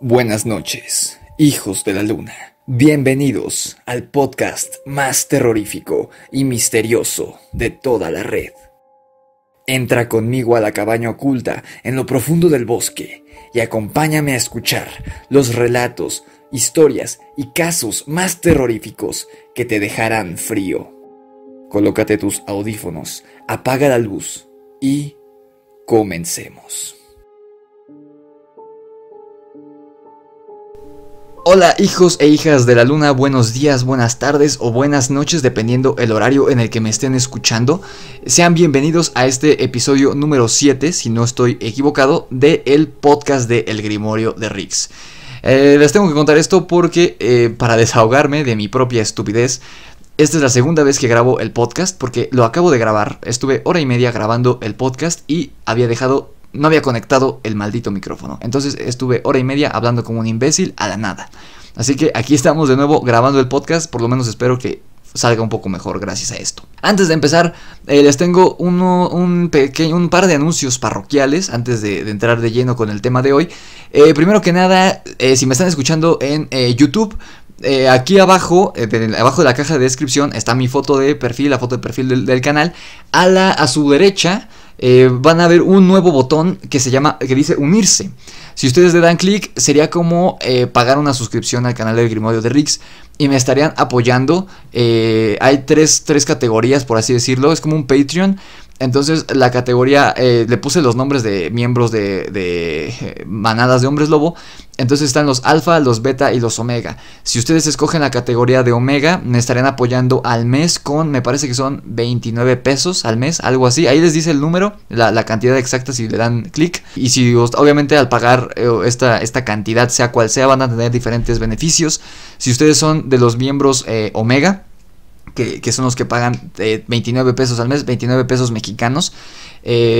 Buenas noches, hijos de la luna. Bienvenidos al podcast más terrorífico y misterioso de toda la red. Entra conmigo a la cabaña oculta en lo profundo del bosque y acompáñame a escuchar los relatos, historias y casos más terroríficos que te dejarán frío. Colócate tus audífonos, apaga la luz y comencemos. Hola hijos e hijas de la luna, buenos días, buenas tardes o buenas noches dependiendo el horario en el que me estén escuchando. Sean bienvenidos a este episodio número 7, si no estoy equivocado, del podcast de El Grimorio de Riggs. Les tengo que contar esto porque para desahogarme de mi propia estupidez, esta es la segunda vez que grabo el podcast porque lo acabo de grabar. Estuve hora y media grabando el podcast y no había conectado el maldito micrófono. Entonces estuve hora y media hablando como un imbécil a la nada. Así que aquí estamos de nuevo grabando el podcast. Por lo menos espero que salga un poco mejor gracias a esto. Antes de empezar, les tengo un par de anuncios parroquiales antes de entrar de lleno con el tema de hoy. Primero que nada, si me están escuchando en YouTube, aquí abajo, abajo de la caja de descripción está mi foto de perfil, la foto de perfil del canal. A su derecha van a ver un nuevo botón que dice unirse. Si ustedes le dan clic, sería como pagar una suscripción al canal del Grimorio de Riggs y me estarían apoyando. Hay tres categorías, por así decirlo. Es como un Patreon. Entonces la categoría, le puse los nombres de miembros de manadas de hombres lobo. Entonces están los alfa, los beta y los omega. Si ustedes escogen la categoría de omega, me estarían apoyando al mes con, me parece que son 29 pesos al mes, algo así. Ahí les dice el número, la cantidad exacta si le dan clic. Y si obviamente al pagar esta cantidad, sea cual sea, van a tener diferentes beneficios. Si ustedes son de los miembros omega, que son los que pagan 29 pesos al mes, 29 pesos mexicanos,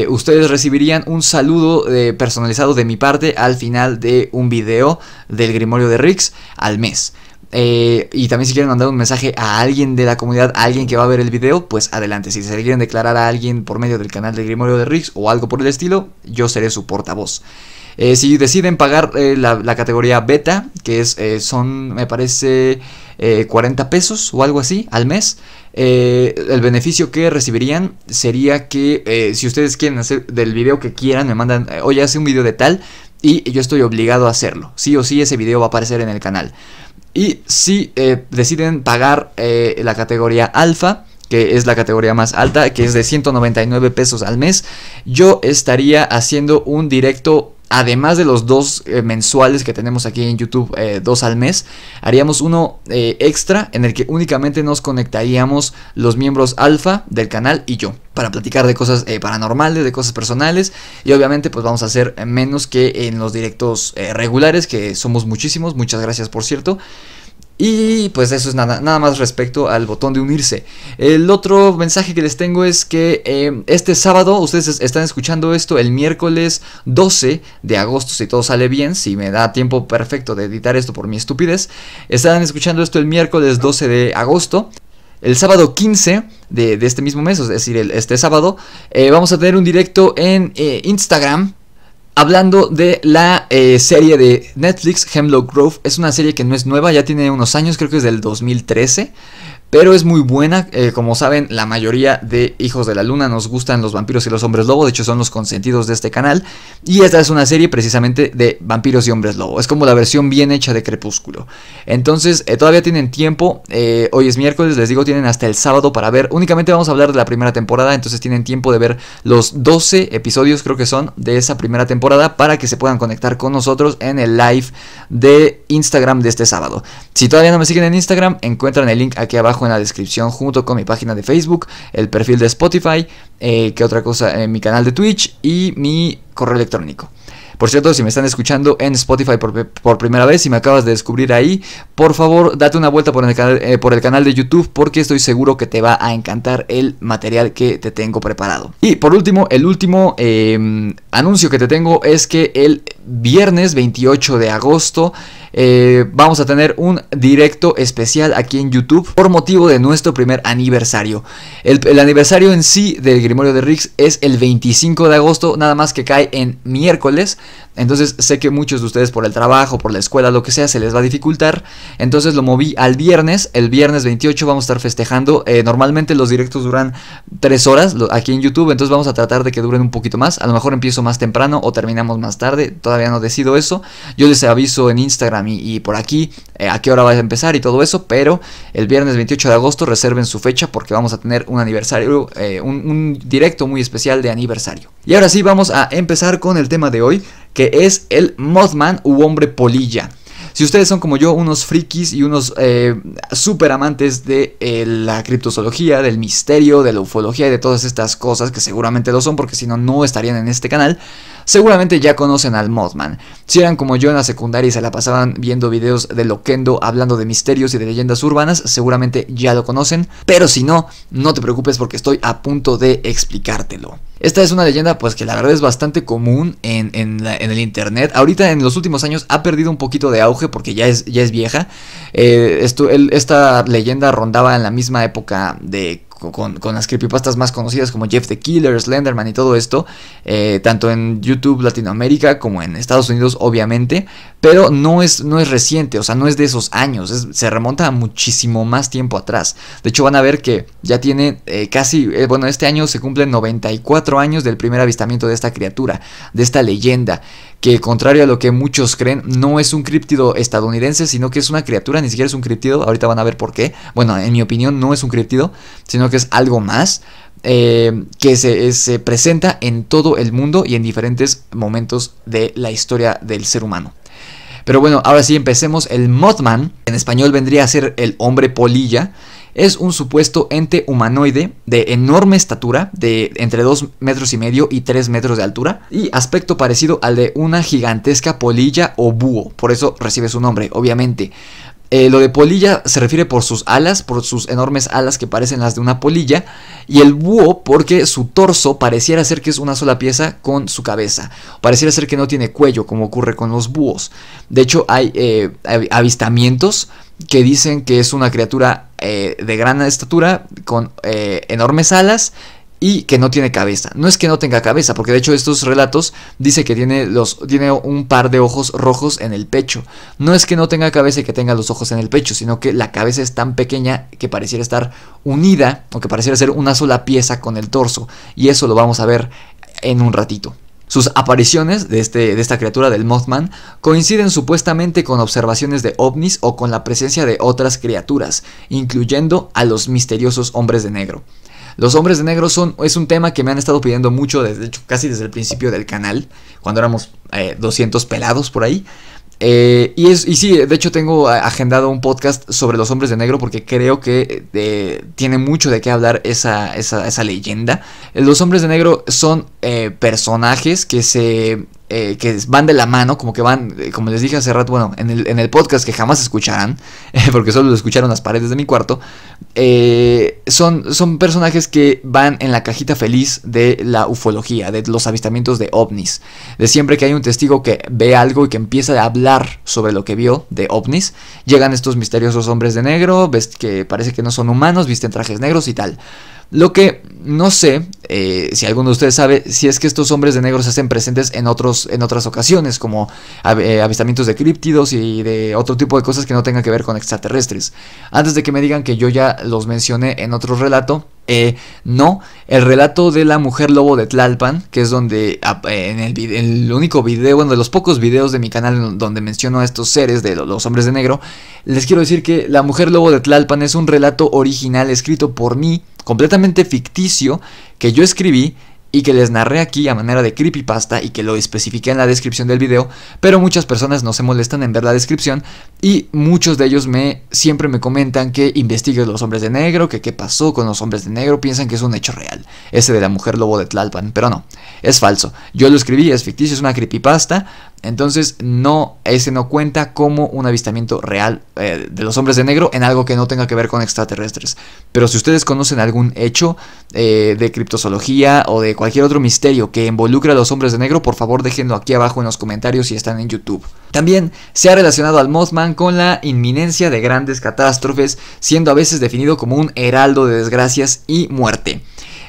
ustedes recibirían un saludo personalizado de mi parte al final de un video del Grimorio de Riggs al mes. Y también si quieren mandar un mensaje a alguien de la comunidad, a alguien que va a ver el video, pues adelante. Si se quieren declarar a alguien por medio del canal del Grimorio de Riggs o algo por el estilo, yo seré su portavoz. Si deciden pagar la categoría beta, que son, me parece, 40 pesos o algo así al mes, el beneficio que recibirían sería que si ustedes quieren hacer del video que quieran, me mandan, oye, hace un video de tal, y yo estoy obligado a hacerlo. Sí o sí ese video va a aparecer en el canal. Y si deciden pagar la categoría alfa, que es la categoría más alta, que es de 199 pesos al mes, yo estaría haciendo un directo. Además de los dos mensuales que tenemos aquí en YouTube, 2 al mes, haríamos uno extra en el que únicamente nos conectaríamos los miembros alfa del canal y yo, para platicar de cosas paranormales, de cosas personales, y obviamente pues vamos a hacer menos que en los directos regulares, que somos muchísimos. Muchas gracias, por cierto. Y pues eso es nada más respecto al botón de unirse. El otro mensaje que les tengo es que este sábado, ustedes están escuchando esto el miércoles 12 de agosto, si todo sale bien, si me da tiempo perfecto de editar esto por mi estupidez. Están escuchando esto el miércoles 12 de agosto. El sábado 15 de este mismo mes, es decir, este sábado, vamos a tener un directo en Instagram, hablando de la serie de Netflix, Hemlock Grove. Es una serie que no es nueva, ya tiene unos años, creo que es del 2013. Pero es muy buena. Como saben, la mayoría de hijos de la luna nos gustan los vampiros y los hombres lobo. De hecho, son los consentidos de este canal. Y esta es una serie precisamente de vampiros y hombres lobo. Es como la versión bien hecha de Crepúsculo. Entonces, todavía tienen tiempo. Hoy es miércoles, les digo, tienen hasta el sábado para ver. Únicamente vamos a hablar de la primera temporada. Entonces tienen tiempo de ver los 12 episodios, creo que son, de esa primera temporada, para que se puedan conectar con nosotros en el live de Instagram de este sábado. Si todavía no me siguen en Instagram, encuentran el link aquí abajo en la descripción, junto con mi página de Facebook, el perfil de Spotify, que otra cosa, mi canal de Twitch y mi correo electrónico. Por cierto, si me están escuchando en Spotify por primera vez, si me acabas de descubrir ahí, por favor, date una vuelta por el canal de YouTube, porque estoy seguro que te va a encantar el material que te tengo preparado. Y por último, el último anuncio que te tengo es que el viernes 28 de agosto vamos a tener un directo especial aquí en YouTube por motivo de nuestro primer aniversario. El aniversario en sí del Grimorio de Rix es el 25 de agosto, nada más que cae en miércoles. Entonces sé que muchos de ustedes por el trabajo, por la escuela, lo que sea, se les va a dificultar. Entonces lo moví al viernes. El viernes 28 vamos a estar festejando. Normalmente los directos duran 3 horas aquí en YouTube. Entonces vamos a tratar de que duren un poquito más. A lo mejor empiezo más temprano o terminamos más tarde. Todavía no decido eso. Yo les aviso en Instagram y por aquí a qué hora va a empezar y todo eso. Pero el viernes 28 de agosto reserven su fecha porque vamos a tener un aniversario, un directo muy especial de aniversario. Y ahora sí vamos a empezar con el tema de hoy, que es el Mothman u hombre polilla. Si ustedes son como yo, unos frikis y unos super amantes de la criptozoología, del misterio, de la ufología y de todas estas cosas, que seguramente lo son porque si no, no estarían en este canal, seguramente ya conocen al Mothman. Si eran como yo en la secundaria y se la pasaban viendo videos de Loquendo hablando de misterios y de leyendas urbanas, seguramente ya lo conocen, pero si no, no te preocupes porque estoy a punto de explicártelo. Esta es una leyenda pues que la verdad es bastante común en el internet. Ahorita en los últimos años ha perdido un poquito de auge porque ya es vieja. Esta leyenda rondaba en la misma época con las creepypastas más conocidas como Jeff the Killer, Slenderman y todo esto, tanto en YouTube Latinoamérica como en Estados Unidos obviamente, pero no es reciente, o sea, no es de esos años, se remonta a muchísimo más tiempo atrás. De hecho van a ver que ya tiene bueno, este año se cumplen 94 años del primer avistamiento de esta criatura, de esta leyenda, que contrario a lo que muchos creen, no es un críptido estadounidense, sino que es una criatura, ni siquiera es un críptido, ahorita van a ver por qué. Bueno, en mi opinión no es un críptido, sino que es algo más, que se presenta en todo el mundo y en diferentes momentos de la historia del ser humano. Pero bueno, ahora sí empecemos. El Mothman, en español vendría a ser el hombre polilla. Es un supuesto ente humanoide de enorme estatura, de entre 2,5 metros y 3 metros de altura, y aspecto parecido al de una gigantesca polilla o búho, por eso recibe su nombre, obviamente. Lo de polilla se refiere por sus alas, por sus enormes alas que parecen las de una polilla, y el búho porque su torso pareciera ser que es una sola pieza con su cabeza, pareciera ser que no tiene cuello como ocurre con los búhos. De hecho hay avistamientos que dicen que es una criatura de gran estatura con enormes alas y que no tiene cabeza. No es que no tenga cabeza, porque de hecho estos relatos dice que tiene un par de ojos rojos en el pecho. No es que no tenga cabeza y que tenga los ojos en el pecho, sino que la cabeza es tan pequeña que pareciera estar unida, o que pareciera ser una sola pieza con el torso, y eso lo vamos a ver en un ratito. Sus apariciones de esta criatura del Mothman coinciden supuestamente con observaciones de ovnis o con la presencia de otras criaturas, incluyendo a los misteriosos hombres de negro. Los hombres de negro es un tema que me han estado pidiendo mucho, de hecho casi desde el principio del canal, cuando éramos 200 pelados por ahí. Y sí, de hecho tengo agendado un podcast sobre los hombres de negro porque creo que tiene mucho de qué hablar esa leyenda. Los hombres de negro son personajes que van de la mano, como que van, como les dije hace rato, bueno, en el podcast que jamás escucharán, porque solo lo escucharon las paredes de mi cuarto. Son personajes que van en la cajita feliz de la ufología, de los avistamientos de ovnis, de siempre que hay un testigo que ve algo y que empieza a hablar sobre lo que vio de ovnis, llegan estos misteriosos hombres de negro, ves que parece que no son humanos, visten trajes negros y tal. Lo que no sé, si alguno de ustedes sabe, si es que estos hombres de negro se hacen presentes en otras ocasiones, como avistamientos de críptidos y de otro tipo de cosas que no tengan que ver con extraterrestres. Antes de que me digan que yo ya los mencioné en otro relato, no, el relato de la mujer lobo de Tlalpan, que es donde en el único video, bueno, de los pocos videos de mi canal donde menciono a estos seres de los hombres de negro, les quiero decir que la mujer lobo de Tlalpan es un relato original escrito por mí, completamente ficticio, que yo escribí y que les narré aquí a manera de creepypasta y que lo especifiqué en la descripción del video, pero muchas personas no se molestan en ver la descripción y muchos de ellos siempre me comentan que investigue los hombres de negro, que qué pasó con los hombres de negro, piensan que es un hecho real, ese de la mujer lobo de Tlalpan, pero no, es falso. Yo lo escribí, es ficticio, es una creepypasta Entonces ese no cuenta como un avistamiento real de los hombres de negro en algo que no tenga que ver con extraterrestres. Pero si ustedes conocen algún hecho de criptozoología o de cualquier otro misterio que involucre a los hombres de negro, por favor déjenlo aquí abajo en los comentarios si están en YouTube. También se ha relacionado al Mothman con la inminencia de grandes catástrofes, siendo a veces definido como un heraldo de desgracias y muerte.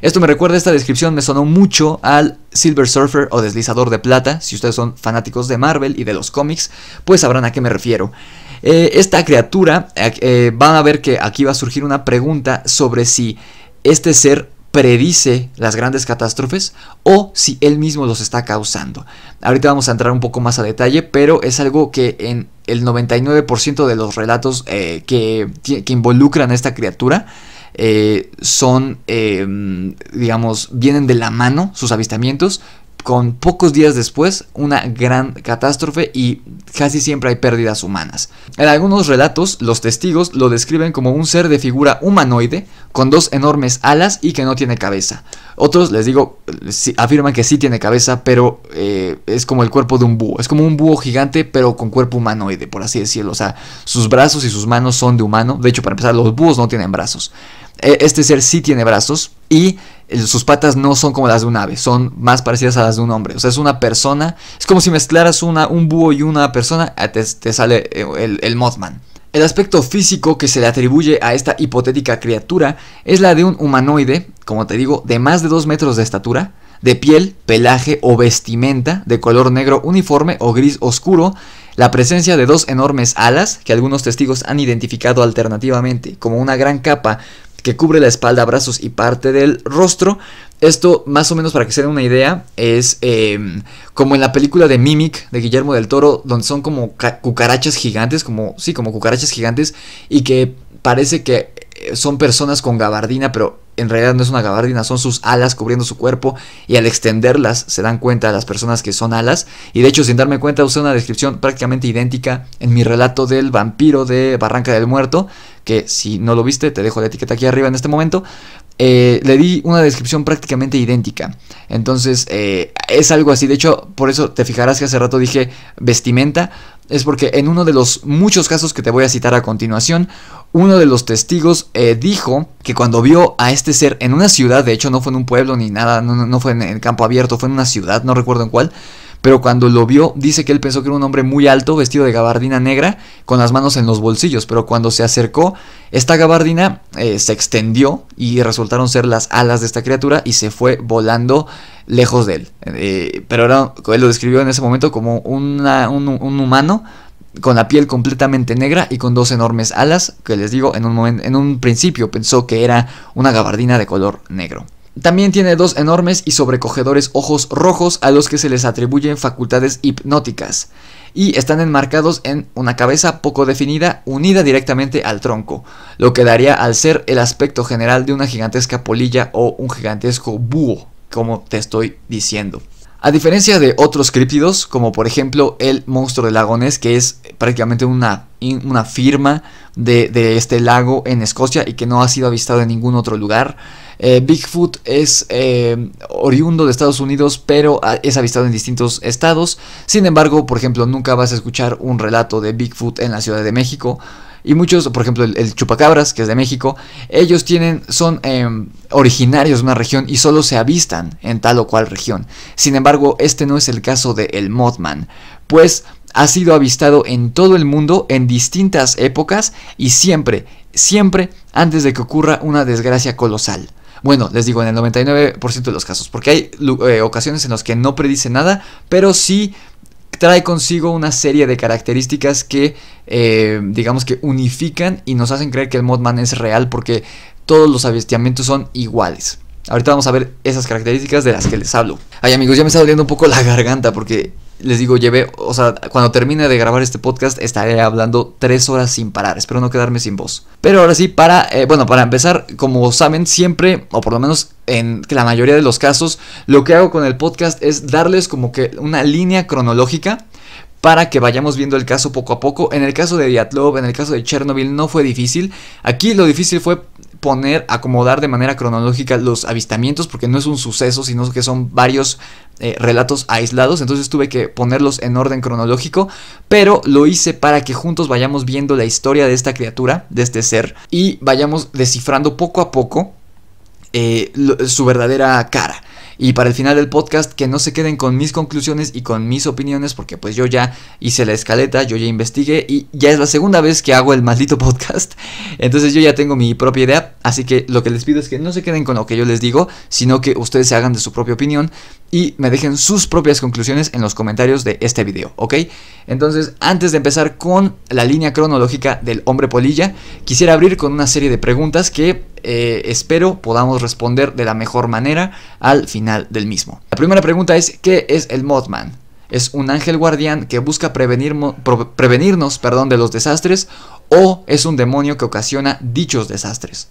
Esto me recuerda, esta descripción me sonó mucho al Silver Surfer o deslizador de plata. Si ustedes son fanáticos de Marvel y de los cómics, pues sabrán a qué me refiero. Esta criatura, van a ver que aquí va a surgir una pregunta sobre si este ser predice las grandes catástrofes o si él mismo los está causando. Ahorita vamos a entrar un poco más a detalle, pero es algo que en el 99% de los relatos que involucran a esta criatura digamos, vienen de la mano sus avistamientos, con pocos días después una gran catástrofe y casi siempre hay pérdidas humanas. En algunos relatos los testigos lo describen como un ser de figura humanoide con dos enormes alas y que no tiene cabeza. Otros, les digo, afirman que sí tiene cabeza, pero es como el cuerpo de un búho. Es como un búho gigante pero con cuerpo humanoide, por así decirlo. O sea, sus brazos y sus manos son de humano. De hecho, para empezar, los búhos no tienen brazos. Este ser sí tiene brazos y sus patas no son como las de un ave, son más parecidas a las de un hombre. O sea, es una persona, es como si mezclaras un búho y una persona, te sale el Mothman. El aspecto físico que se le atribuye a esta hipotética criatura es la de un humanoide, como te digo, de más de 2 metros de estatura, de piel, pelaje o vestimenta de color negro uniforme o gris oscuro, la presencia de 2 enormes alas que algunos testigos han identificado alternativamente como una gran capa que cubre la espalda, brazos y parte del rostro. Esto, más o menos para que se den una idea, es como en la película de Mimic de Guillermo del Toro, donde son como cucarachas gigantes, como cucarachas gigantes, y que parece que son personas con gabardina, pero en realidad no es una gabardina, son sus alas cubriendo su cuerpo, y al extenderlas se dan cuenta a las personas que son alas. Y de hecho, sin darme cuenta, usé una descripción prácticamente idéntica en mi relato del vampiro de Barranca del Muerto, que si no lo viste, te dejo la etiqueta aquí arriba en este momento. Le di una descripción prácticamente idéntica. Entonces es algo así. De hecho, por eso te fijarás que hace rato dije vestimenta. Es porque en uno de los muchos casos que te voy a citar a continuación, uno de los testigos dijo que cuando vio a este ser en una ciudad, de hecho no fue en un pueblo ni nada, no fue en el campo abierto, fue en una ciudad, no recuerdo en cuál, pero cuando lo vio, dice que él pensó que era un hombre muy alto, vestido de gabardina negra, con las manos en los bolsillos, pero cuando se acercó, esta gabardina se extendió y resultaron ser las alas de esta criatura y se fue volando lejos de él. Pero él lo describió en ese momento como un humano con la piel completamente negra y con 2 enormes alas, que les digo, en un principio pensó que era una gabardina de color negro. También tiene 2 enormes y sobrecogedores ojos rojos a los que se les atribuyen facultades hipnóticas y están enmarcados en una cabeza poco definida unida directamente al tronco, lo que daría al ser el aspecto general de una gigantesca polilla o un gigantesco búho, como te estoy diciendo. A diferencia de otros críptidos, como por ejemplo el monstruo del lago Ness, que es prácticamente una firma de este lago en Escocia y que no ha sido avistado en ningún otro lugar, Bigfoot es oriundo de Estados Unidos, pero es avistado en distintos estados. Sin embargo, por ejemplo, nunca vas a escuchar un relato de Bigfoot en la Ciudad de México. Y muchos, por ejemplo, el chupacabras, que es de México, ellos son originarios de una región y solo se avistan en tal o cual región. Sin embargo, este no es el caso del Mothman, pues ha sido avistado en todo el mundo en distintas épocas y siempre antes de que ocurra una desgracia colosal. Bueno, les digo, en el 99% de los casos, porque hay ocasiones en las que no predice nada, pero sí trae consigo una serie de características que digamos que unifican y nos hacen creer que el Mothman es real, porque todos los avistamientos son iguales. Ahorita vamos a ver esas características de las que les hablo. Ay, amigos, ya me está doliendo un poco la garganta porque les digo, cuando termine de grabar este podcast estaré hablando 3 horas sin parar. Espero no quedarme sin voz. Pero ahora sí, para empezar, como saben, siempre, o por lo menos en la mayoría de los casos, lo que hago con el podcast es darles como que una línea cronológica para que vayamos viendo el caso poco a poco. En el caso de Dyatlov, en el caso de Chernobyl no fue difícil. Aquí lo difícil fue acomodar de manera cronológica los avistamientos, porque no es un suceso, sino que son varios relatos aislados. Entonces tuve que ponerlos en orden cronológico, pero lo hice para que juntos vayamos viendo la historia de esta criatura, de este ser, y vayamos descifrando poco a poco su verdadera cara. Y para el final del podcast, que no se queden con mis conclusiones y con mis opiniones, porque pues yo ya hice la escaleta, yo ya investigué y ya es la segunda vez que hago el maldito podcast. Entonces yo ya tengo mi propia idea, así que lo que les pido es que no se queden con lo que yo les digo, sino que ustedes se hagan de su propia opinión y me dejen sus propias conclusiones en los comentarios de este video, ¿ok? Entonces, antes de empezar con la línea cronológica del hombre polilla, quisiera abrir con una serie de preguntas que espero podamos responder de la mejor manera al final del mismo. La primera pregunta es: ¿qué es el Mothman? ¿Es un ángel guardián que busca prevenirnos, de los desastres, o es un demonio que ocasiona dichos desastres?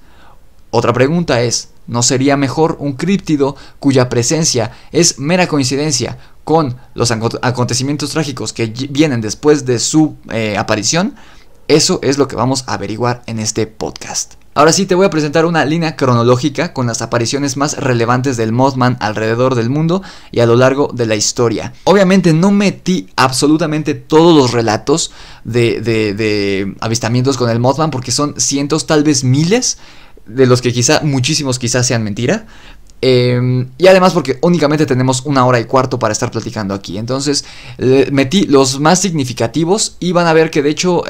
Otra pregunta es: ¿no sería mejor un críptido cuya presencia es mera coincidencia con los acontecimientos trágicos que vienen después de su aparición? Eso es lo que vamos a averiguar en este podcast. Ahora sí, te voy a presentar una línea cronológica con las apariciones más relevantes del Mothman alrededor del mundo y a lo largo de la historia. Obviamente no metí absolutamente todos los relatos de avistamientos con el Mothman, porque son cientos, tal vez miles, de los que muchísimos quizás sean mentira. Y además porque únicamente tenemos 1 hora y cuarto para estar platicando aquí. Entonces metí los más significativos y van a ver que de hecho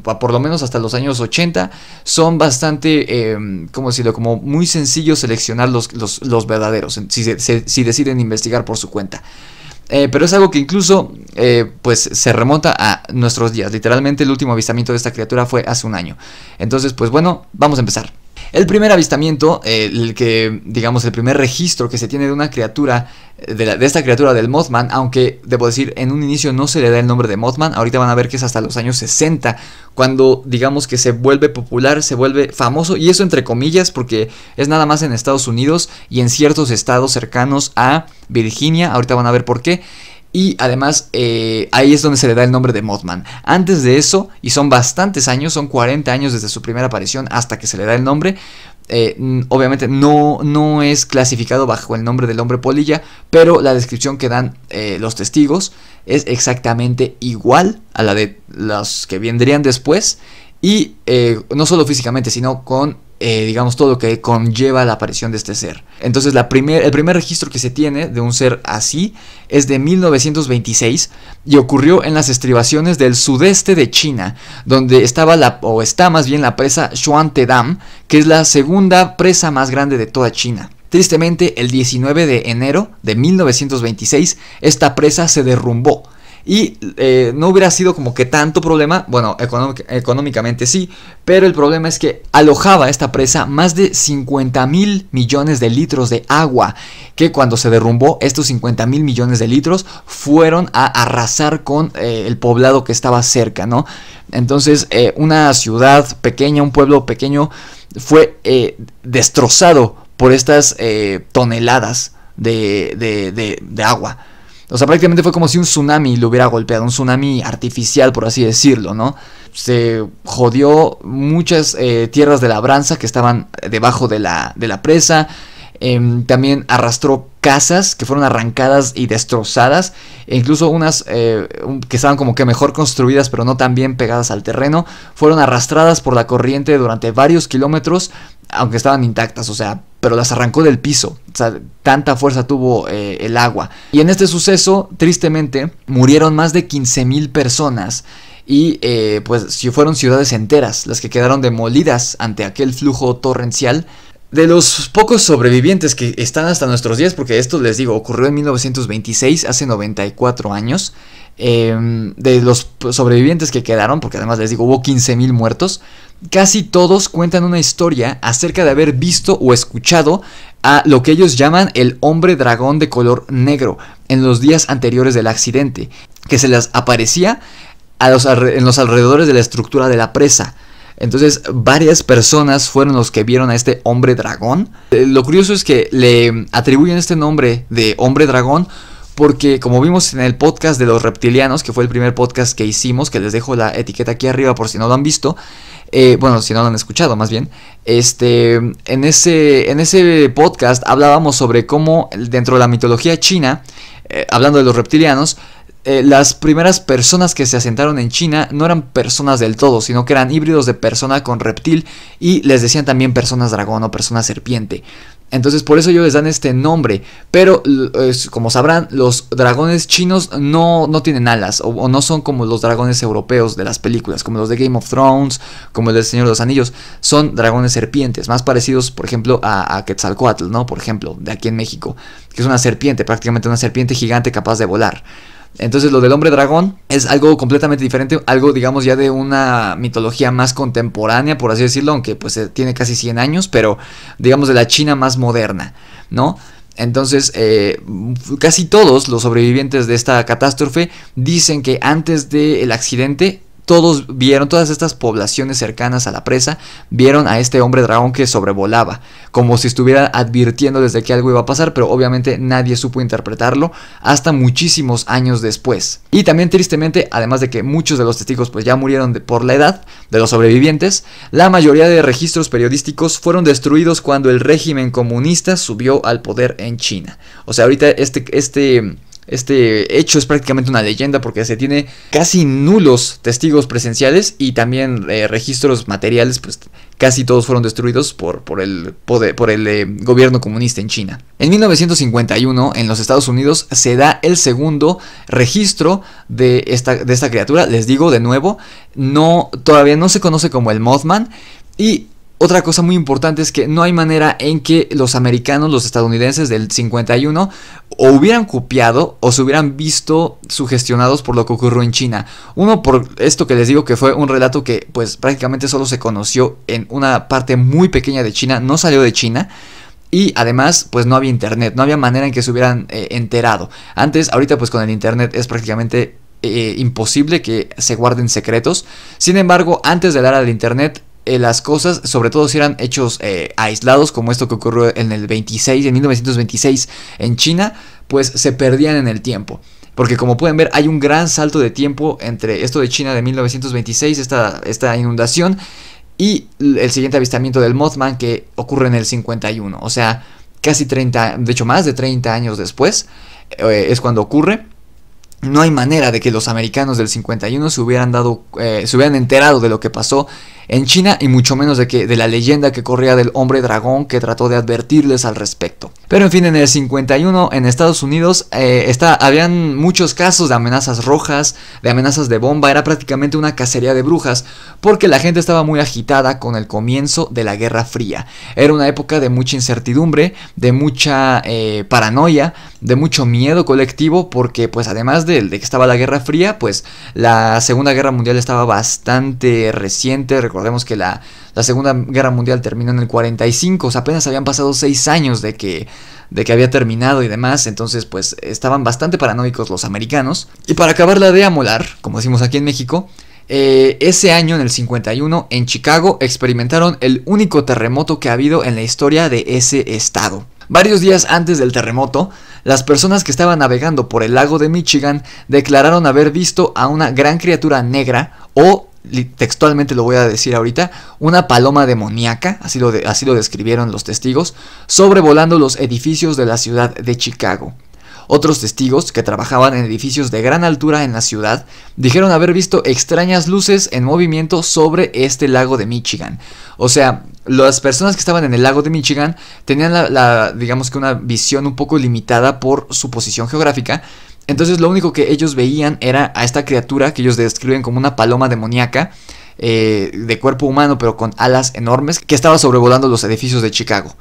por lo menos hasta los años 80 son bastante, ¿cómo decirlo? Como muy sencillo seleccionar los verdaderos si deciden investigar por su cuenta. Pero es algo que incluso pues se remonta a nuestros días. Literalmente el último avistamiento de esta criatura fue hace 1 año. Entonces pues bueno, vamos a empezar. El primer avistamiento, el primer registro que se tiene de una criatura, de esta criatura del Mothman, aunque debo decir, en un inicio no se le da el nombre de Mothman. Ahorita van a ver que es hasta los años 60 cuando digamos que se vuelve popular, se vuelve famoso, y eso entre comillas porque es nada más en Estados Unidos y en ciertos estados cercanos a Virginia. Ahorita van a ver por qué. Y además ahí es donde se le da el nombre de Mothman. Antes de eso, y son bastantes años, son 40 años desde su primera aparición hasta que se le da el nombre, obviamente no es clasificado bajo el nombre del hombre polilla, pero la descripción que dan los testigos es exactamente igual a la de los que vendrían después. Y no solo físicamente, sino con todo lo que conlleva la aparición de este ser. Entonces el primer registro que se tiene de un ser así es de 1926 y ocurrió en las estribaciones del sudeste de China, donde está más bien la presa Xuante Dam, que es la segunda presa más grande de toda China. Tristemente, el 19 de enero de 1926 esta presa se derrumbó. Y no hubiera sido como que tanto problema, bueno, económicamente sí, pero el problema es que alojaba esta presa más de 50,000 millones de litros de agua, que cuando se derrumbó estos 50,000 millones de litros fueron a arrasar con el poblado que estaba cerca, ¿no? Entonces una ciudad pequeña, un pueblo pequeño fue destrozado por estas toneladas de agua. O sea, prácticamente fue como si un tsunami lo hubiera golpeado, un tsunami artificial, por así decirlo, ¿no? Se jodió muchas tierras de labranza que estaban debajo de la presa. También arrastró casas que fueron arrancadas y destrozadas, e incluso unas que estaban como que mejor construidas pero no tan bien pegadas al terreno, fueron arrastradas por la corriente durante varios kilómetros, aunque estaban intactas, o sea, pero las arrancó del piso. O sea, tanta fuerza tuvo el agua. Y en este suceso, tristemente, murieron más de 15,000 personas. Y pues fueron ciudades enteras las que quedaron demolidas ante aquel flujo torrencial. De los pocos sobrevivientes que están hasta nuestros días, porque esto les digo, ocurrió en 1926, hace 94 años. De los sobrevivientes que quedaron, porque además les digo, hubo 15,000 muertos, casi todos cuentan una historia acerca de haber visto o escuchado a lo que ellos llaman el hombre dragón de color negro en los días anteriores del accidente, que se les aparecía en los alrededores de la estructura de la presa. Entonces varias personas fueron los que vieron a este hombre dragón. Lo curioso es que le atribuyen este nombre de hombre dragón porque como vimos en el podcast de los reptilianos, que fue el primer podcast que hicimos, que les dejo la etiqueta aquí arriba por si no lo han visto, bueno, si no lo han escuchado más bien, en ese podcast hablábamos sobre cómo dentro de la mitología china, hablando de los reptilianos, las primeras personas que se asentaron en China no eran personas del todo, sino que eran híbridos de persona con reptil, y les decían también personas dragón o personas serpiente. Entonces por eso ellos les dan este nombre. Pero como sabrán, los dragones chinos no tienen alas, o no son como los dragones europeos de las películas, como los de Game of Thrones, como el del Señor de los Anillos. Son dragones serpientes, más parecidos por ejemplo a Quetzalcóatl, ¿no? Por ejemplo, de aquí en México, que es una serpiente, prácticamente una serpiente gigante capaz de volar. Entonces lo del hombre dragón es algo completamente diferente, algo digamos ya de una mitología más contemporánea, por así decirlo, aunque pues tiene casi 100 años, pero digamos de la China más moderna, ¿no? Entonces casi todos los sobrevivientes de esta catástrofe dicen que antes del accidente todas estas poblaciones cercanas a la presa vieron a este hombre dragón que sobrevolaba, como si estuviera advirtiéndoles de que algo iba a pasar, pero obviamente nadie supo interpretarlo hasta muchísimos años después. Y también tristemente, además de que muchos de los testigos pues ya murieron por la edad de los sobrevivientes, la mayoría de registros periodísticos fueron destruidos cuando el régimen comunista subió al poder en China. O sea, ahorita este hecho es prácticamente una leyenda porque se tiene casi nulos testigos presenciales y también registros materiales, pues casi todos fueron destruidos por el gobierno comunista en China. En 1951 en los Estados Unidos se da el segundo registro de esta criatura. Les digo de nuevo, todavía no se conoce como el Mothman. Y otra cosa muy importante es que no hay manera en que los americanos, los estadounidenses del 51, o hubieran copiado o se hubieran visto sugestionados por lo que ocurrió en China. Uno, por esto que les digo que fue un relato que pues prácticamente solo se conoció en una parte muy pequeña de China, no salió de China. Y además pues no había internet, no había manera en que se hubieran enterado. Ahorita pues con el internet es prácticamente imposible que se guarden secretos. Sin embargo, antes de la era del internet, las cosas, sobre todo si eran hechos aislados, como esto que ocurrió en 1926 en China, pues se perdían en el tiempo. Porque como pueden ver, hay un gran salto de tiempo entre esto de China de 1926, esta inundación, y el siguiente avistamiento del Mothman que ocurre en el 51. O sea, casi 30, de hecho más de 30 años después, es cuando ocurre. No hay manera de que los americanos del 51 se hubieran enterado de lo que pasó en China, y mucho menos de la leyenda que corría del hombre dragón que trató de advertirles al respecto. Pero en fin, en el 51 en Estados Unidos habían muchos casos de amenazas rojas, de amenazas de bomba. Era prácticamente una cacería de brujas, porque la gente estaba muy agitada con el comienzo de la Guerra Fría. Era una época de mucha incertidumbre, de mucha paranoia, de mucho miedo colectivo, porque pues además de que estaba la Guerra Fría, pues la Segunda Guerra Mundial estaba bastante reciente. Recordemos que la Segunda Guerra Mundial terminó en el 45, o sea, apenas habían pasado 6 años de que había terminado y demás. Entonces pues estaban bastante paranoicos los americanos. Y para acabarla de amolar, como decimos aquí en México, ese año, en el 51, en Chicago experimentaron el único terremoto que ha habido en la historia de ese estado. Varios días antes del terremoto, las personas que estaban navegando por el lago de Michigan declararon haber visto a una gran criatura negra, o textualmente lo voy a decir ahorita, una paloma demoníaca, así lo describieron los testigos, sobrevolando los edificios de la ciudad de Chicago. Otros testigos, que trabajaban en edificios de gran altura en la ciudad, dijeron haber visto extrañas luces en movimiento sobre este lago de Michigan. O sea, las personas que estaban en el lago de Michigan tenían digamos que una visión un poco limitada por su posición geográfica. Entonces lo único que ellos veían era a esta criatura que ellos describen como una paloma demoníaca, de cuerpo humano pero con alas enormes, que estaba sobrevolando los edificios de Chicago.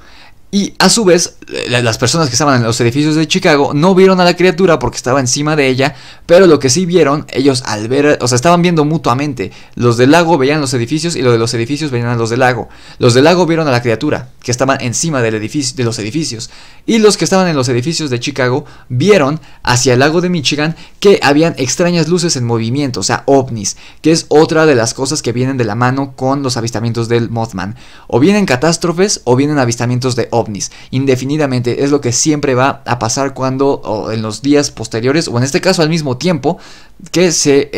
Y a su vez, las personas que estaban en los edificios de Chicago no vieron a la criatura porque estaba encima de ella, pero lo que sí vieron, ellos al ver, o sea, estaban viendo mutuamente. Los del lago veían los edificios y los de los edificios veían a los del lago. Los del lago vieron a la criatura que estaba encima de los edificios. Y los que estaban en los edificios de Chicago vieron hacia el lago de Michigan que habían extrañas luces en movimiento, o sea, ovnis, que es otra de las cosas que vienen de la mano con los avistamientos del Mothman. O vienen catástrofes o vienen avistamientos de ovnis, indefinidamente. Es lo que siempre va a pasar cuando, o en los días posteriores, o en este caso al mismo tiempo, que se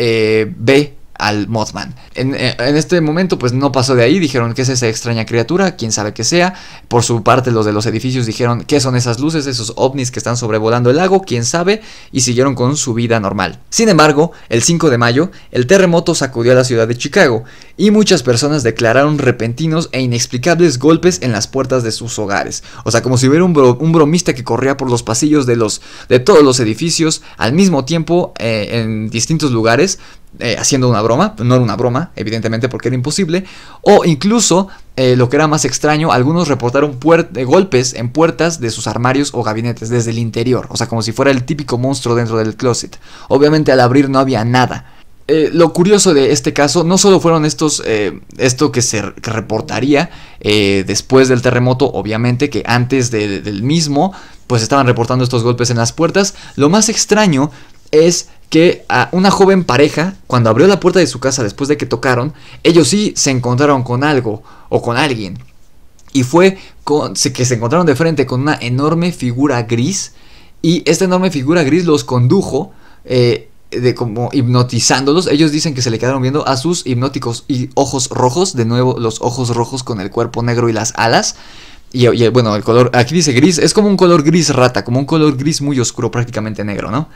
ve al Mothman. En este momento pues no pasó de ahí, dijeron que es esa extraña criatura, quién sabe qué sea. Por su parte los de los edificios dijeron qué son esas luces, esos ovnis que están sobrevolando el lago, quién sabe, y siguieron con su vida normal. Sin embargo, el 5 de mayo, el terremoto sacudió a la ciudad de Chicago y muchas personas declararon repentinos e inexplicables golpes en las puertas de sus hogares. O sea, como si hubiera un bromista que corría por los pasillos de todos los edificios al mismo tiempo en distintos lugares, haciendo una broma. No era una broma, evidentemente, porque era imposible. O incluso, lo que era más extraño, algunos reportaron golpes en puertas de sus armarios o gabinetes desde el interior. O sea, como si fuera el típico monstruo dentro del closet. Obviamente al abrir no había nada. Lo curioso de este caso no solo fueron esto que reportaría después del terremoto, obviamente, que antes del mismo pues estaban reportando estos golpes en las puertas. Lo más extraño es que a una joven pareja, cuando abrió la puerta de su casa después de que tocaron, ellos sí se encontraron con algo o con alguien. Y fue que se encontraron de frente con una enorme figura gris. Y esta enorme figura gris los condujo como hipnotizándolos. Ellos dicen que se le quedaron viendo a sus hipnóticos y ojos rojos. De nuevo los ojos rojos con el cuerpo negro y las alas. Y bueno, el color, aquí dice gris, es como un color gris rata, como un color gris muy oscuro, prácticamente negro, ¿no?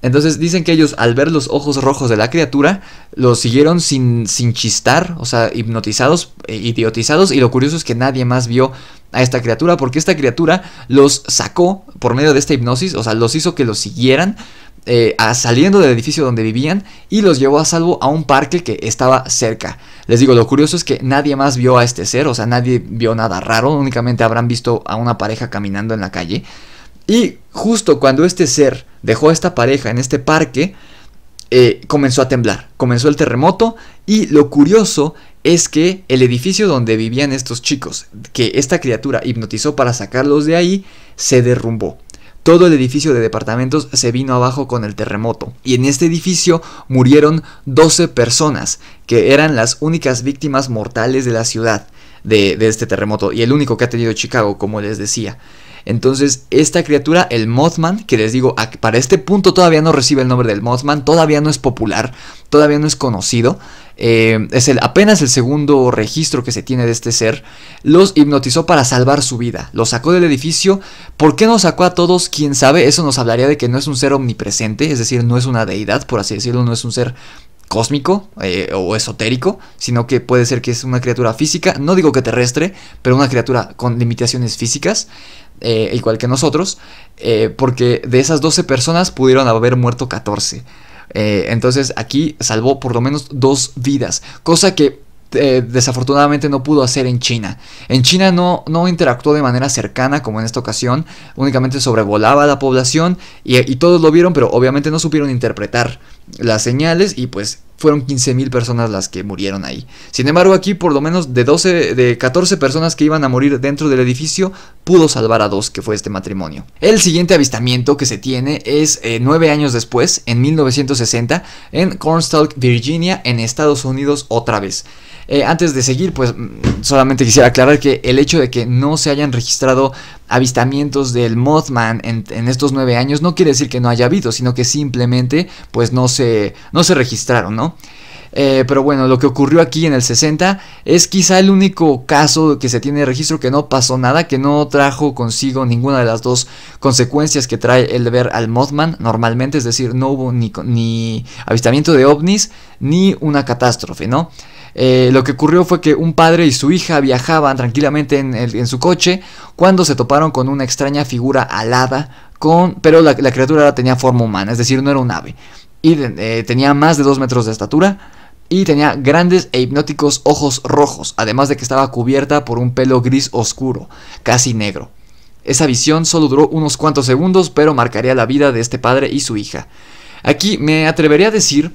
Entonces dicen que ellos, al ver los ojos rojos de la criatura, los siguieron sin chistar, o sea, hipnotizados, idiotizados. Y lo curioso es que nadie más vio a esta criatura, porque esta criatura los sacó por medio de esta hipnosis, o sea, los hizo que los siguieran saliendo del edificio donde vivían, y los llevó a salvo a un parque que estaba cerca. Les digo, lo curioso es que nadie más vio a este ser, o sea, nadie vio nada raro, únicamente habrán visto a una pareja caminando en la calle. Y justo cuando este ser dejó a esta pareja en este parque, comenzó a temblar, comenzó el terremoto. Y lo curioso es que el edificio donde vivían estos chicos, que esta criatura hipnotizó para sacarlos de ahí, se derrumbó. Todo el edificio de departamentos se vino abajo con el terremoto. Y en este edificio murieron 12 personas, que eran las únicas víctimas mortales de la ciudad de este terremoto. Y el único que ha tenido Chicago, como les decía. Entonces esta criatura, el Mothman, que les digo, para este punto todavía no recibe el nombre del Mothman, todavía no es popular, todavía no es conocido, es apenas el segundo registro que se tiene de este ser. Los hipnotizó para salvar su vida, los sacó del edificio. ¿Por qué nos sacó a todos? ¿Quién sabe? Eso nos hablaría de que no es un ser omnipresente, es decir, no es una deidad, por así decirlo, no es un ser cósmico o esotérico, sino que puede ser que es una criatura física, no digo que terrestre, pero una criatura con limitaciones físicas. Igual que nosotros, porque de esas 12 personas pudieron haber muerto 14. Entonces aquí salvó por lo menos 2 vidas, cosa que desafortunadamente no pudo hacer en China. En China no interactuó de manera cercana como en esta ocasión, únicamente sobrevolaba a la población y todos lo vieron, pero obviamente no supieron interpretar las señales y pues fueron 15,000 personas las que murieron ahí. Sin embargo, aquí por lo menos de 14 personas que iban a morir dentro del edificio, pudo salvar a 2, que fue este matrimonio. El siguiente avistamiento que se tiene es 9 años después, en 1960, en Cornstalk, Virginia, en Estados Unidos otra vez. Antes de seguir, pues solamente quisiera aclarar que el hecho de que no se hayan registrado avistamientos del Mothman en estos 9 años no quiere decir que no haya habido, sino que simplemente pues no se registraron, ¿no? Pero bueno, lo que ocurrió aquí en el 60 es quizá el único caso que se tiene registro que no pasó nada, que no trajo consigo ninguna de las 2 consecuencias que trae el ver al Mothman normalmente, es decir, no hubo ni avistamiento de ovnis ni una catástrofe, ¿no? Lo que ocurrió fue que un padre y su hija viajaban tranquilamente en su coche cuando se toparon con una extraña figura alada, pero la criatura tenía forma humana, es decir, no era un ave. Y tenía más de 2 metros de estatura y tenía grandes e hipnóticos ojos rojos, además de que estaba cubierta por un pelo gris oscuro, casi negro. Esa visión solo duró unos cuantos segundos, pero marcaría la vida de este padre y su hija. Aquí me atrevería a decir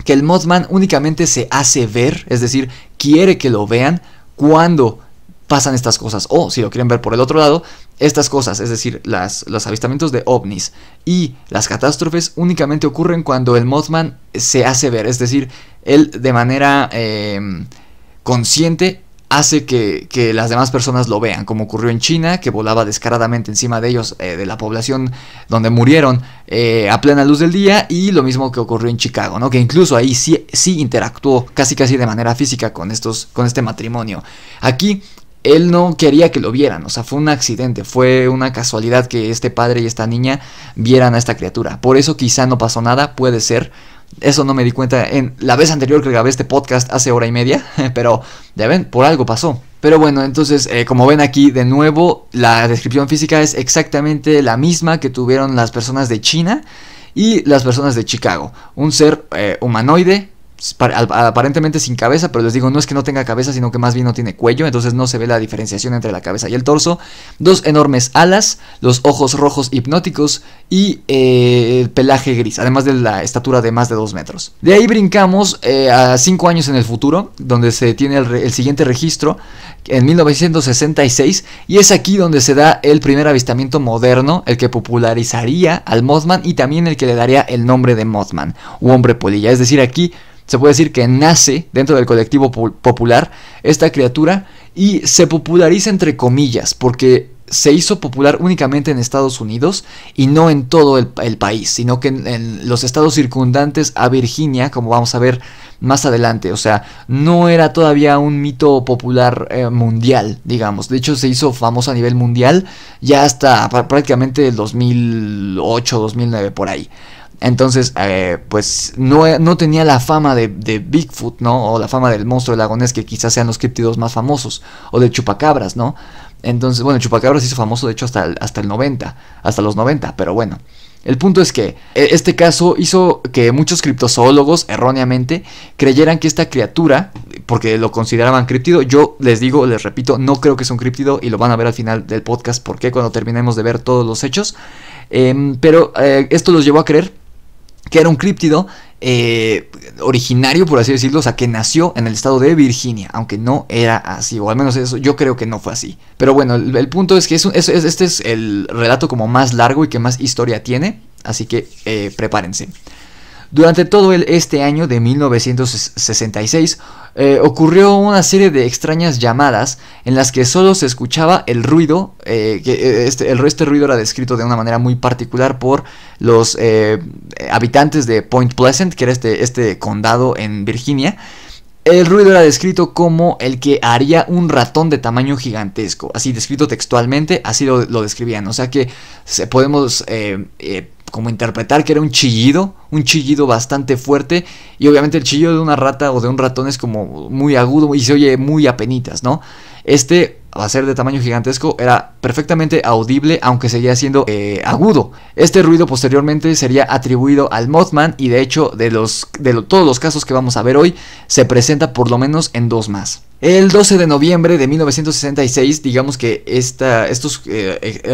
que el Mothman únicamente se hace ver, es decir, quiere que lo vean cuando pasan estas cosas. O si lo quieren ver por el otro lado, estas cosas, es decir, los avistamientos de ovnis y las catástrofes únicamente ocurren cuando el Mothman se hace ver, es decir, él de manera consciente hace que las demás personas lo vean, como ocurrió en China, que volaba descaradamente encima de ellos, de la población donde murieron a plena luz del día, y lo mismo que ocurrió en Chicago, ¿no? Que incluso ahí sí interactuó casi de manera física con este matrimonio. Aquí él no quería que lo vieran, o sea, fue un accidente, fue una casualidad que este padre y esta niña vieran a esta criatura. Por eso quizá no pasó nada, puede ser. Eso no me di cuenta en la vez anterior que grabé este podcast hace hora y media, pero ya ven, por algo pasó. Pero bueno, entonces como ven aquí de nuevo, la descripción física es exactamente la misma que tuvieron las personas de China y las personas de Chicago. Un ser humanoide, aparentemente sin cabeza, pero les digo, no es que no tenga cabeza, sino que más bien no tiene cuello, entonces no se ve la diferenciación entre la cabeza y el torso. Dos enormes alas, los ojos rojos hipnóticos y el pelaje gris, además de la estatura de más de 2 metros. De ahí brincamos a 5 años en el futuro, donde se tiene el siguiente registro, en 1966, y es aquí donde se da el primer avistamiento moderno, el que popularizaría al Mothman y también el que le daría el nombre de Mothman, u hombre polilla. Es decir, aquí se puede decir que nace dentro del colectivo popular esta criatura y se populariza entre comillas porque se hizo popular únicamente en Estados Unidos y no en todo el país, sino que en los estados circundantes a Virginia, como vamos a ver más adelante. O sea, no era todavía un mito popular mundial, digamos. De hecho, se hizo famoso a nivel mundial ya hasta prácticamente el 2008, 2009, por ahí. Entonces, pues no tenía la fama de Bigfoot, ¿no? O la fama del monstruo del lago Ness, que quizás sean los críptidos más famosos. O del chupacabras, ¿no? Entonces, bueno, el chupacabras se hizo famoso, de hecho, hasta el 90. Hasta los 90, pero bueno. El punto es que este caso hizo que muchos criptozoólogos, erróneamente, creyeran que esta criatura, porque lo consideraban críptido, yo les repito, no creo que sea un críptido, y lo van a ver al final del podcast, porque cuando terminemos de ver todos los hechos. Pero esto los llevó a creer que era un críptido originario, por así decirlo, o sea, que nació en el estado de Virginia, aunque no era así, o al menos eso, yo creo que no fue así. Pero bueno, el punto es que este es el relato como más largo y que más historia tiene, así que prepárense. Durante todo este año de 1966 ocurrió una serie de extrañas llamadas en las que solo se escuchaba el ruido, este ruido era descrito de una manera muy particular por los habitantes de Point Pleasant, que era este condado en Virginia. El ruido era descrito como el que haría un ratón de tamaño gigantesco, así descrito textualmente, así lo describían, o sea que podemos como interpretar que era un chillido bastante fuerte, y obviamente el chillido de una rata o de un ratón es como muy agudo y se oye muy apenitas, ¿no? A ser de tamaño gigantesco, era perfectamente audible, aunque seguía siendo agudo. Este ruido posteriormente sería atribuido al Mothman, y de hecho todos los casos que vamos a ver hoy se presenta por lo menos en 2 más. El 12 de noviembre de 1966, digamos que estos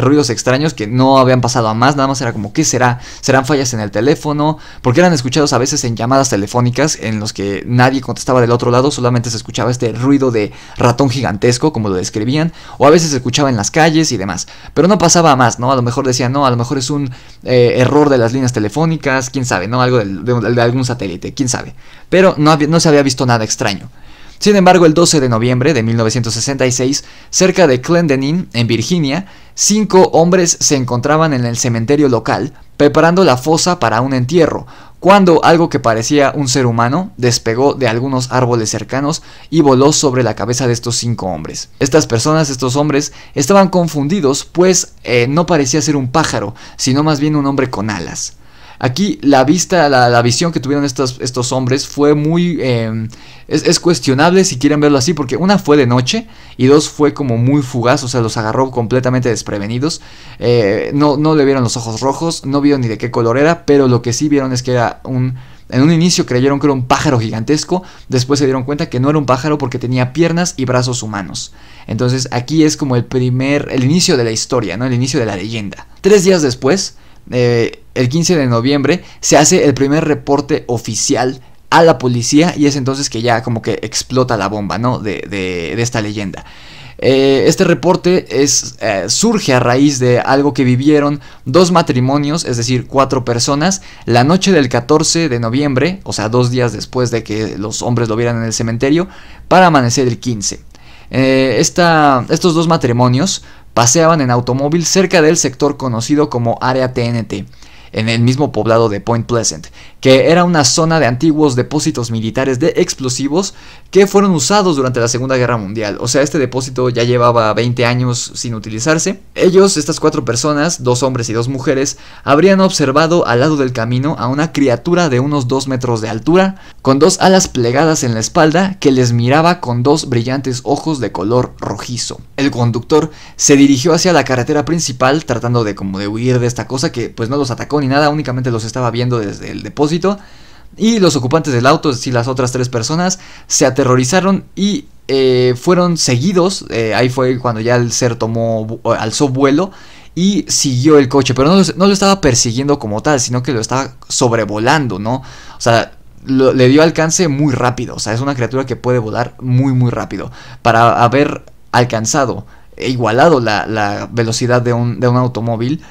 ruidos extraños que no habían pasado a más, nada más era como, ¿qué será? ¿Serán fallas en el teléfono? Porque eran escuchados a veces en llamadas telefónicas en los que nadie contestaba del otro lado, solamente se escuchaba este ruido de ratón gigantesco, como lo describían, o a veces se escuchaba en las calles y demás, pero no pasaba a más, ¿no? A lo mejor decían, no, a lo mejor es un error de las líneas telefónicas, quién sabe, ¿no? Algo de algún satélite, quién sabe, pero no se había visto nada extraño. Sin embargo, el 12 de noviembre de 1966, cerca de Clendenin, en Virginia, 5 hombres se encontraban en el cementerio local, preparando la fosa para un entierro, cuando algo que parecía un ser humano despegó de algunos árboles cercanos y voló sobre la cabeza de estos 5 hombres. Estos hombres, estaban confundidos, pues no parecía ser un pájaro, sino más bien un hombre con alas. Aquí la visión que tuvieron estos hombres fue muy... es cuestionable si quieren verlo así, porque una fue de noche y 2 fue como muy fugaz, o sea, los agarró completamente desprevenidos. No le vieron los ojos rojos, no vieron ni de qué color era, pero lo que sí vieron es que era en un inicio creyeron que era un pájaro gigantesco, después se dieron cuenta que no era un pájaro porque tenía piernas y brazos humanos. Entonces aquí es como el inicio de la historia, ¿no? El inicio de la leyenda. 3 días después... el 15 de noviembre se hace el primer reporte oficial a la policía, y es entonces que ya como que explota la bomba, ¿no? de esta leyenda. Este reporte surge a raíz de algo que vivieron 2 matrimonios, es decir, 4 personas, la noche del 14 de noviembre, o sea, 2 días después de que los hombres lo vieran en el cementerio, para amanecer el 15. Estos dos matrimonios paseaban en automóvil cerca del sector conocido como Área TNT, en el mismo poblado de Point Pleasant, que era una zona de antiguos depósitos militares de explosivos que fueron usados durante la Segunda Guerra Mundial. O sea, este depósito ya llevaba 20 años sin utilizarse. Ellos, estas 4 personas, 2 hombres y 2 mujeres, habrían observado al lado del camino a una criatura de unos 2 metros de altura, con 2 alas plegadas en la espalda, que les miraba con 2 brillantes ojos de color rojizo. El conductor se dirigió hacia la carretera principal, tratando de huir de esta cosa que pues no los atacó ni nada, únicamente los estaba viendo desde el depósito. Y los ocupantes del auto, es decir, las otras 3 personas, se aterrorizaron y fueron seguidos. Ahí fue cuando ya el ser alzó vuelo y siguió el coche, pero no lo estaba persiguiendo como tal, sino que lo estaba sobrevolando, ¿no? O sea, le dio alcance muy rápido. O sea, es una criatura que puede volar muy muy rápido. Para haber alcanzado e igualado la velocidad de un automóvil,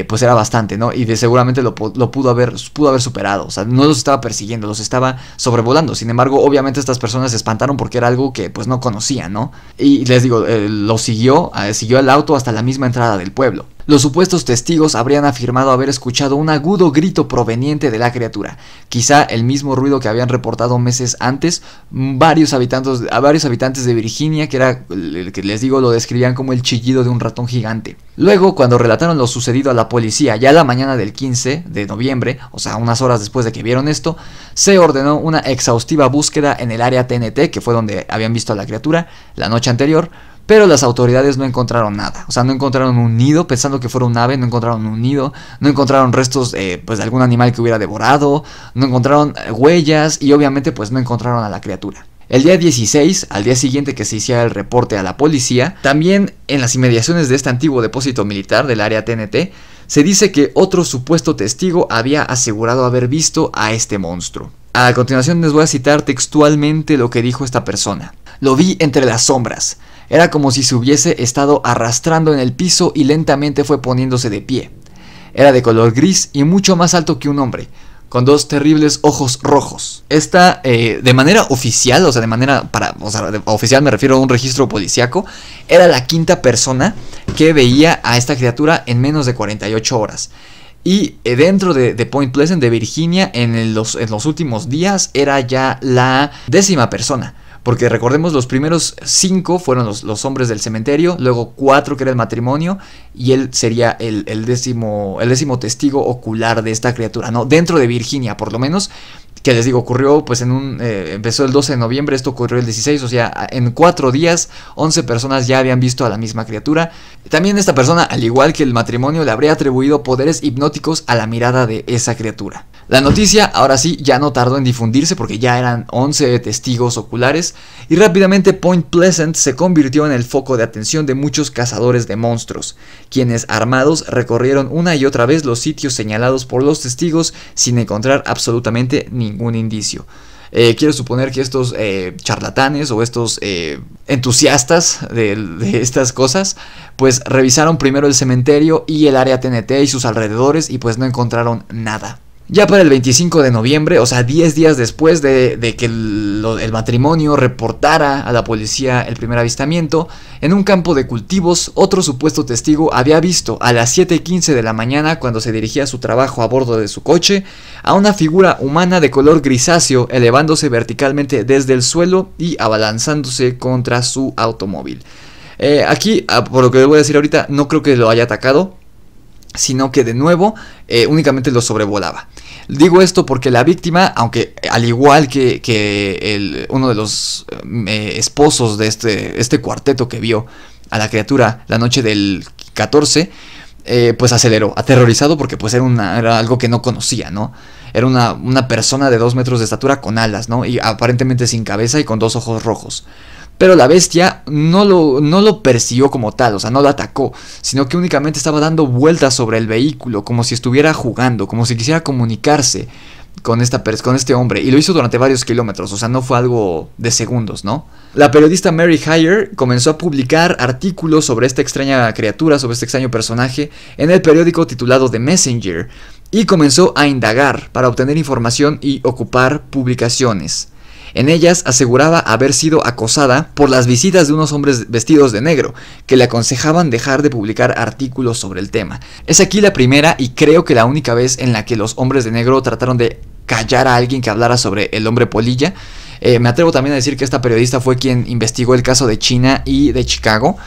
pues era bastante, ¿no? Y seguramente lo pudo haber superado. O sea, no los estaba persiguiendo, los estaba sobrevolando. Sin embargo, obviamente estas personas se espantaron porque era algo que pues no conocían, ¿no? Y les digo, lo siguió el auto hasta la misma entrada del pueblo. Los supuestos testigos habrían afirmado haber escuchado un agudo grito proveniente de la criatura, quizá el mismo ruido que habían reportado meses antes varios habitantes de Virginia, que era, que les digo, lo describían como el chillido de un ratón gigante. Luego, cuando relataron lo sucedido a la policía, ya la mañana del 15 de noviembre, o sea, unas horas después de que vieron esto, se ordenó una exhaustiva búsqueda en el área TNT, que fue donde habían visto a la criatura la noche anterior. Pero las autoridades no encontraron nada. O sea, no encontraron un nido, pensando que fuera un ave, no encontraron un nido, no encontraron restos pues de algún animal que hubiera devorado, no encontraron huellas y obviamente pues no encontraron a la criatura. El día 16, al día siguiente que se hiciera el reporte a la policía, también en las inmediaciones de este antiguo depósito militar del área TNT, se dice que otro supuesto testigo había asegurado haber visto a este monstruo. A continuación les voy a citar textualmente lo que dijo esta persona. Lo vi entre las sombras. Era como si se hubiese estado arrastrando en el piso y lentamente fue poniéndose de pie. Era de color gris y mucho más alto que un hombre, con 2 terribles ojos rojos. Esta, de manera oficial, o sea, oficial me refiero a un registro policíaco, era la 5ª persona que veía a esta criatura en menos de 48 horas. Y dentro de Point Pleasant, de Virginia, en los últimos días, era ya la 10ª persona. Porque recordemos, los primeros 5 fueron los hombres del cementerio, luego 4 que era el matrimonio, y él sería el décimo testigo ocular de esta criatura, ¿no? Dentro de Virginia, por lo menos, que les digo, ocurrió pues empezó el 12 de noviembre, esto ocurrió el 16, o sea, en 4 días, 11 personas ya habían visto a la misma criatura. También esta persona, al igual que el matrimonio, le habría atribuido poderes hipnóticos a la mirada de esa criatura. La noticia, ahora sí, ya no tardó en difundirse porque ya eran 11 testigos oculares y rápidamente Point Pleasant se convirtió en el foco de atención de muchos cazadores de monstruos, quienes armados recorrieron una y otra vez los sitios señalados por los testigos sin encontrar absolutamente ningún indicio. Quiero suponer que estos charlatanes o estos entusiastas de estas cosas pues revisaron primero el cementerio y el área TNT y sus alrededores y pues no encontraron nada. Ya para el 25 de noviembre, o sea 10 días después de que el matrimonio reportara a la policía el primer avistamiento, en un campo de cultivos, otro supuesto testigo había visto a las 7:15 de la mañana, cuando se dirigía a su trabajo a bordo de su coche, a una figura humana de color grisáceo elevándose verticalmente desde el suelo y abalanzándose contra su automóvil. Aquí, por lo que les voy a decir ahorita, no creo que lo haya atacado, sino que de nuevo únicamente lo sobrevolaba. Digo esto porque la víctima, aunque al igual que uno de los esposos de este cuarteto que vio a la criatura la noche del 14, pues aceleró, aterrorizado porque pues era algo que no conocía, ¿no? Era una persona de 2 metros de estatura con alas, ¿no? Y aparentemente sin cabeza y con 2 ojos rojos. Pero la bestia no lo persiguió como tal, o sea, no lo atacó, sino que únicamente estaba dando vueltas sobre el vehículo, como si estuviera jugando, como si quisiera comunicarse con este hombre, y lo hizo durante varios kilómetros, o sea, no fue algo de segundos, ¿no? La periodista Mary Hyre comenzó a publicar artículos sobre esta extraña criatura, sobre este extraño personaje, en el periódico titulado The Messenger, y comenzó a indagar para obtener información y ocupar publicaciones. En ellas aseguraba haber sido acosada por las visitas de unos hombres vestidos de negro, que le aconsejaban dejar de publicar artículos sobre el tema. Es aquí la primera y creo que la única vez en la que los hombres de negro trataron de callar a alguien que hablara sobre el hombre polilla. Me atrevo también a decir que esta periodista fue quien investigó el caso de China y de Chicago.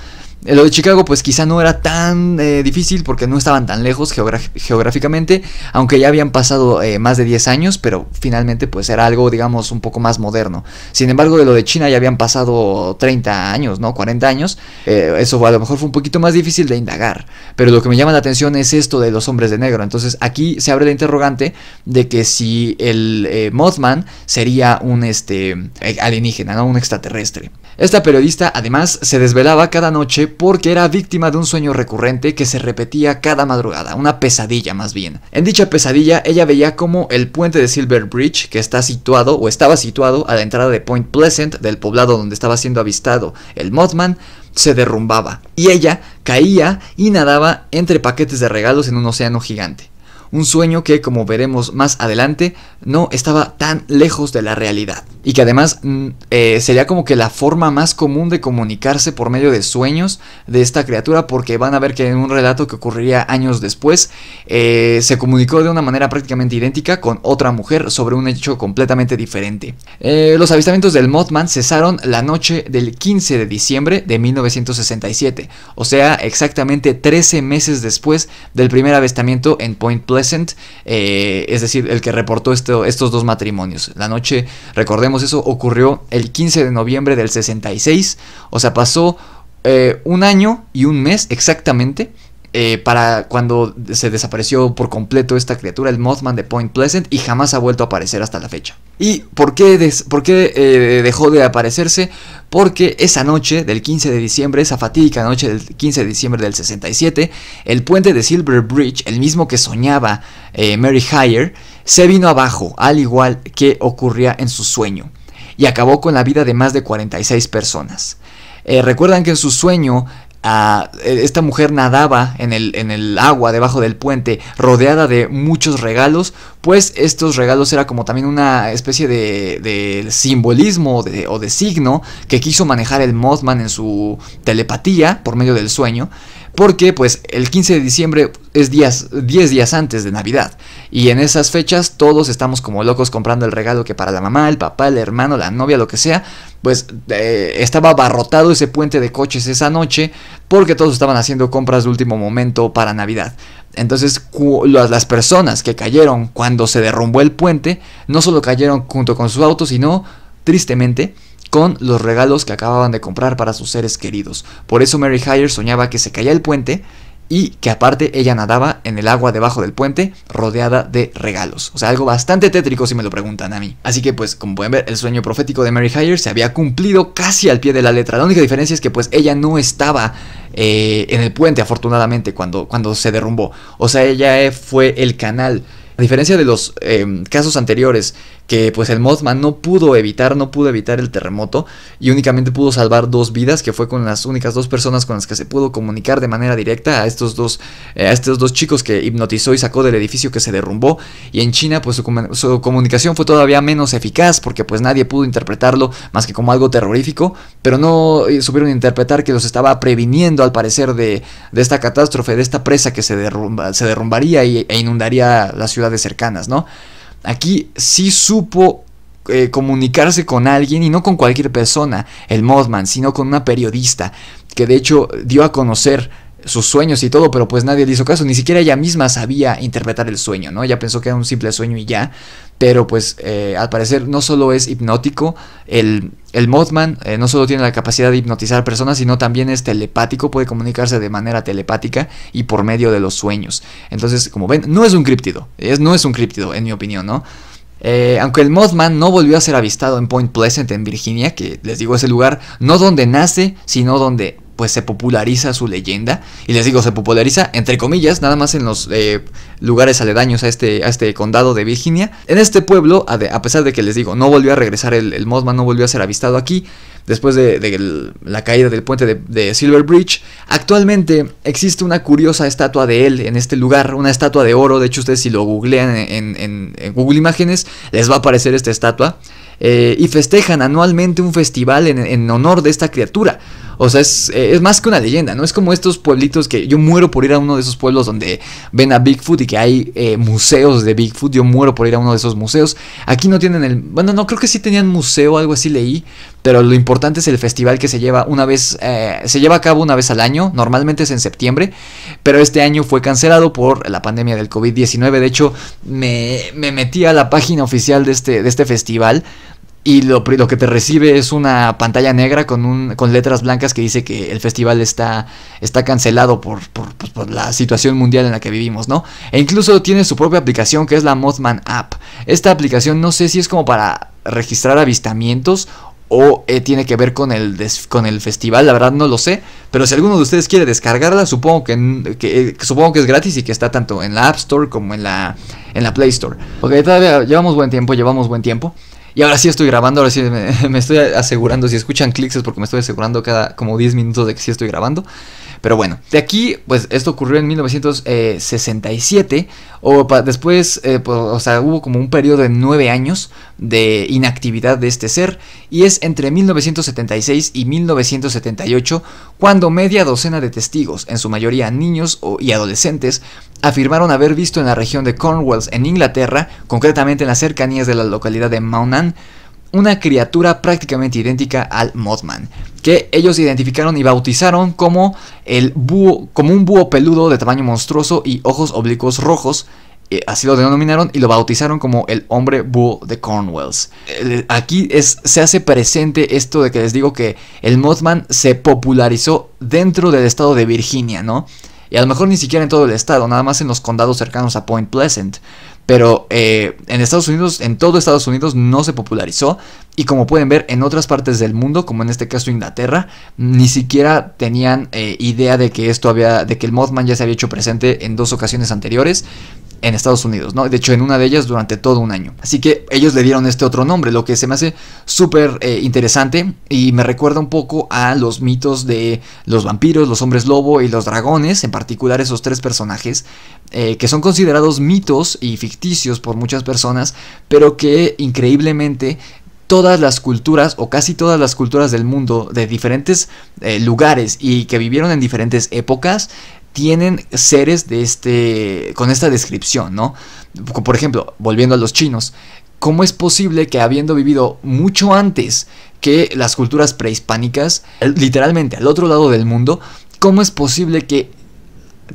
Lo de Chicago pues quizá no era tan difícil porque no estaban tan lejos geográficamente, aunque ya habían pasado más de 10 años, pero finalmente pues era algo, digamos, un poco más moderno. Sin embargo, de lo de China ya habían pasado 30 años, ¿no? 40 años. Eso a lo mejor fue un poquito más difícil de indagar, pero lo que me llama la atención es esto de los hombres de negro. Entonces aquí se abre la interrogante de que si el Mothman sería un alienígena, ¿no? Un extraterrestre. Esta periodista además se desvelaba cada noche porque era víctima de un sueño recurrente que se repetía cada madrugada, una pesadilla más bien. En dicha pesadilla ella veía como el puente de Silver Bridge, que estaba situado a la entrada de Point Pleasant, del poblado donde estaba siendo avistado el Mothman, se derrumbaba y ella caía y nadaba entre paquetes de regalos en un océano gigante. Un sueño que, como veremos más adelante, no estaba tan lejos de la realidad. Y que además sería como que la forma más común de comunicarse por medio de sueños de esta criatura, porque van a ver que en un relato que ocurriría años después, se comunicó de una manera prácticamente idéntica con otra mujer sobre un hecho completamente diferente. Los avistamientos del Mothman cesaron la noche del 15 de diciembre de 1967, o sea, exactamente 13 meses después del primer avistamiento en Point Pleasant, es decir, el que reportó estos dos matrimonios. La noche, recordemos, eso ocurrió el 15 de noviembre del 66, o sea, pasó un año y un mes exactamente para cuando se desapareció por completo esta criatura, el Mothman de Point Pleasant, y jamás ha vuelto a aparecer hasta la fecha. ¿Y por qué dejó de aparecerse? Porque esa noche del 15 de diciembre, esa fatídica noche del 15 de diciembre del 67, el puente de Silver Bridge, el mismo que soñaba Mary Hyre, se vino abajo, al igual que ocurría en su sueño, y acabó con la vida de más de 46 personas. Recuerdan que en su sueño esta mujer nadaba en el agua debajo del puente, rodeada de muchos regalos, pues estos regalos era como también una especie de simbolismo o de signo que quiso manejar el Mothman en su telepatía por medio del sueño. Porque pues el 15 de diciembre es 10 días antes de Navidad, y en esas fechas todos estamos como locos comprando el regalo que para la mamá, el papá, el hermano, la novia, lo que sea. Pues estaba abarrotado ese puente de coches esa noche porque todos estaban haciendo compras de último momento para Navidad. Entonces las personas que cayeron cuando se derrumbó el puente no solo cayeron junto con sus autos, sino tristemente con los regalos que acababan de comprar para sus seres queridos. Por eso Mary Hyre soñaba que se caía el puente y que aparte ella nadaba en el agua debajo del puente rodeada de regalos. O sea, algo bastante tétrico si me lo preguntan a mí. Así que pues, como pueden ver, el sueño profético de Mary Hyre se había cumplido casi al pie de la letra. La única diferencia es que pues ella no estaba en el puente, afortunadamente, cuando se derrumbó. O sea, ella fue el canal. A diferencia de los casos anteriores, que pues el Mothman no pudo evitar el terremoto y únicamente pudo salvar 2 vidas, que fue con las únicas 2 personas con las que se pudo comunicar de manera directa, a estos dos chicos que hipnotizó y sacó del edificio que se derrumbó. Y en China pues su comunicación fue todavía menos eficaz, porque pues nadie pudo interpretarlo más que como algo terrorífico, pero no supieron interpretar que los estaba previniendo, al parecer, de esta catástrofe, de esta presa que se derrumbaría e inundaría las ciudades cercanas, ¿no? Aquí sí supo comunicarse con alguien, y no con cualquier persona, el Mothman, sino con una periodista que de hecho dio a conocer sus sueños y todo, pero pues nadie le hizo caso, ni siquiera ella misma sabía interpretar el sueño, ¿no? Ella pensó que era un simple sueño y ya, pero pues al parecer no solo es hipnótico, el Mothman no solo tiene la capacidad de hipnotizar a personas, sino también es telepático, puede comunicarse de manera telepática y por medio de los sueños. Entonces, como ven, no es un críptido, en mi opinión, ¿no? Aunque el Mothman no volvió a ser avistado en Point Pleasant, en Virginia, que les digo es el lugar no donde nace, sino donde pues se populariza su leyenda. Y les digo, se populariza entre comillas, nada más en los lugares aledaños a este condado de Virginia. En este pueblo, a pesar de que les digo, no volvió a regresar el Mothman, no volvió a ser avistado aquí después de la caída del puente de Silver Bridge. Actualmente existe una curiosa estatua de él en este lugar, una estatua de oro. De hecho, ustedes si lo googlean en Google Imágenes, les va a aparecer esta estatua. y festejan anualmente un festival en honor de esta criatura. O sea, es más que una leyenda, ¿no? Es como estos pueblitos que yo muero por ir a uno de esos pueblos donde ven a Bigfoot y que hay museos de Bigfoot. Yo muero por ir a uno de esos museos. Aquí no tienen el... Bueno, no, creo que sí tenían museo, algo así leí. Pero lo importante es el festival que se lleva una vez... se lleva a cabo una vez al año. Normalmente es en septiembre. Pero este año fue cancelado por la pandemia del COVID-19. De hecho, me metí a la página oficial de este festival. Y lo que te recibe es una pantalla negra con letras blancas que dice que el festival está cancelado por la situación mundial en la que vivimos, ¿no? E incluso tiene su propia aplicación que es la Mothman App. Esta aplicación no sé si es como para registrar avistamientos o tiene que ver con el festival, la verdad no lo sé. Pero si alguno de ustedes quiere descargarla, supongo que es gratis y que está tanto en la App Store como en la Play Store. Ok, todavía llevamos buen tiempo. Y ahora sí estoy grabando, ahora sí me estoy asegurando. Si escuchan clics es porque me estoy asegurando cada como 10 minutos de que sí estoy grabando. Pero bueno, de aquí, pues esto ocurrió en 1967. Después, o sea, hubo como un periodo de 9 años de inactividad de este ser. Y es entre 1976 y 1978 cuando media docena de testigos, en su mayoría niños y adolescentes, afirmaron haber visto en la región de Cornwall, en Inglaterra, concretamente en las cercanías de la localidad de Maunan, una criatura prácticamente idéntica al Mothman, que ellos identificaron y bautizaron como un búho peludo de tamaño monstruoso y ojos oblicuos rojos. Así lo denominaron y lo bautizaron como el hombre búho de Cornwall. Aquí se hace presente esto de que les digo que el Mothman se popularizó dentro del estado de Virginia, ¿no? Y a lo mejor ni siquiera en todo el estado, nada más en los condados cercanos a Point Pleasant. Pero en Estados Unidos, en todo Estados Unidos no se popularizó. Y como pueden ver en otras partes del mundo, como en este caso Inglaterra, ni siquiera tenían idea de que el Mothman ya se había hecho presente en 2 ocasiones anteriores en Estados Unidos, ¿no? De hecho, en una de ellas durante todo un año. Así que ellos le dieron este otro nombre, lo que se me hace súper interesante y me recuerda un poco a los mitos de los vampiros, los hombres lobo y los dragones, en particular esos 3 personajes que son considerados mitos y ficticios por muchas personas, pero que increíblemente todas las culturas o casi todas las culturas del mundo de diferentes lugares y que vivieron en diferentes épocas tienen seres con esta descripción, ¿no? Por ejemplo, volviendo a los chinos, ¿cómo es posible que habiendo vivido mucho antes que las culturas prehispánicas, literalmente al otro lado del mundo, cómo es posible que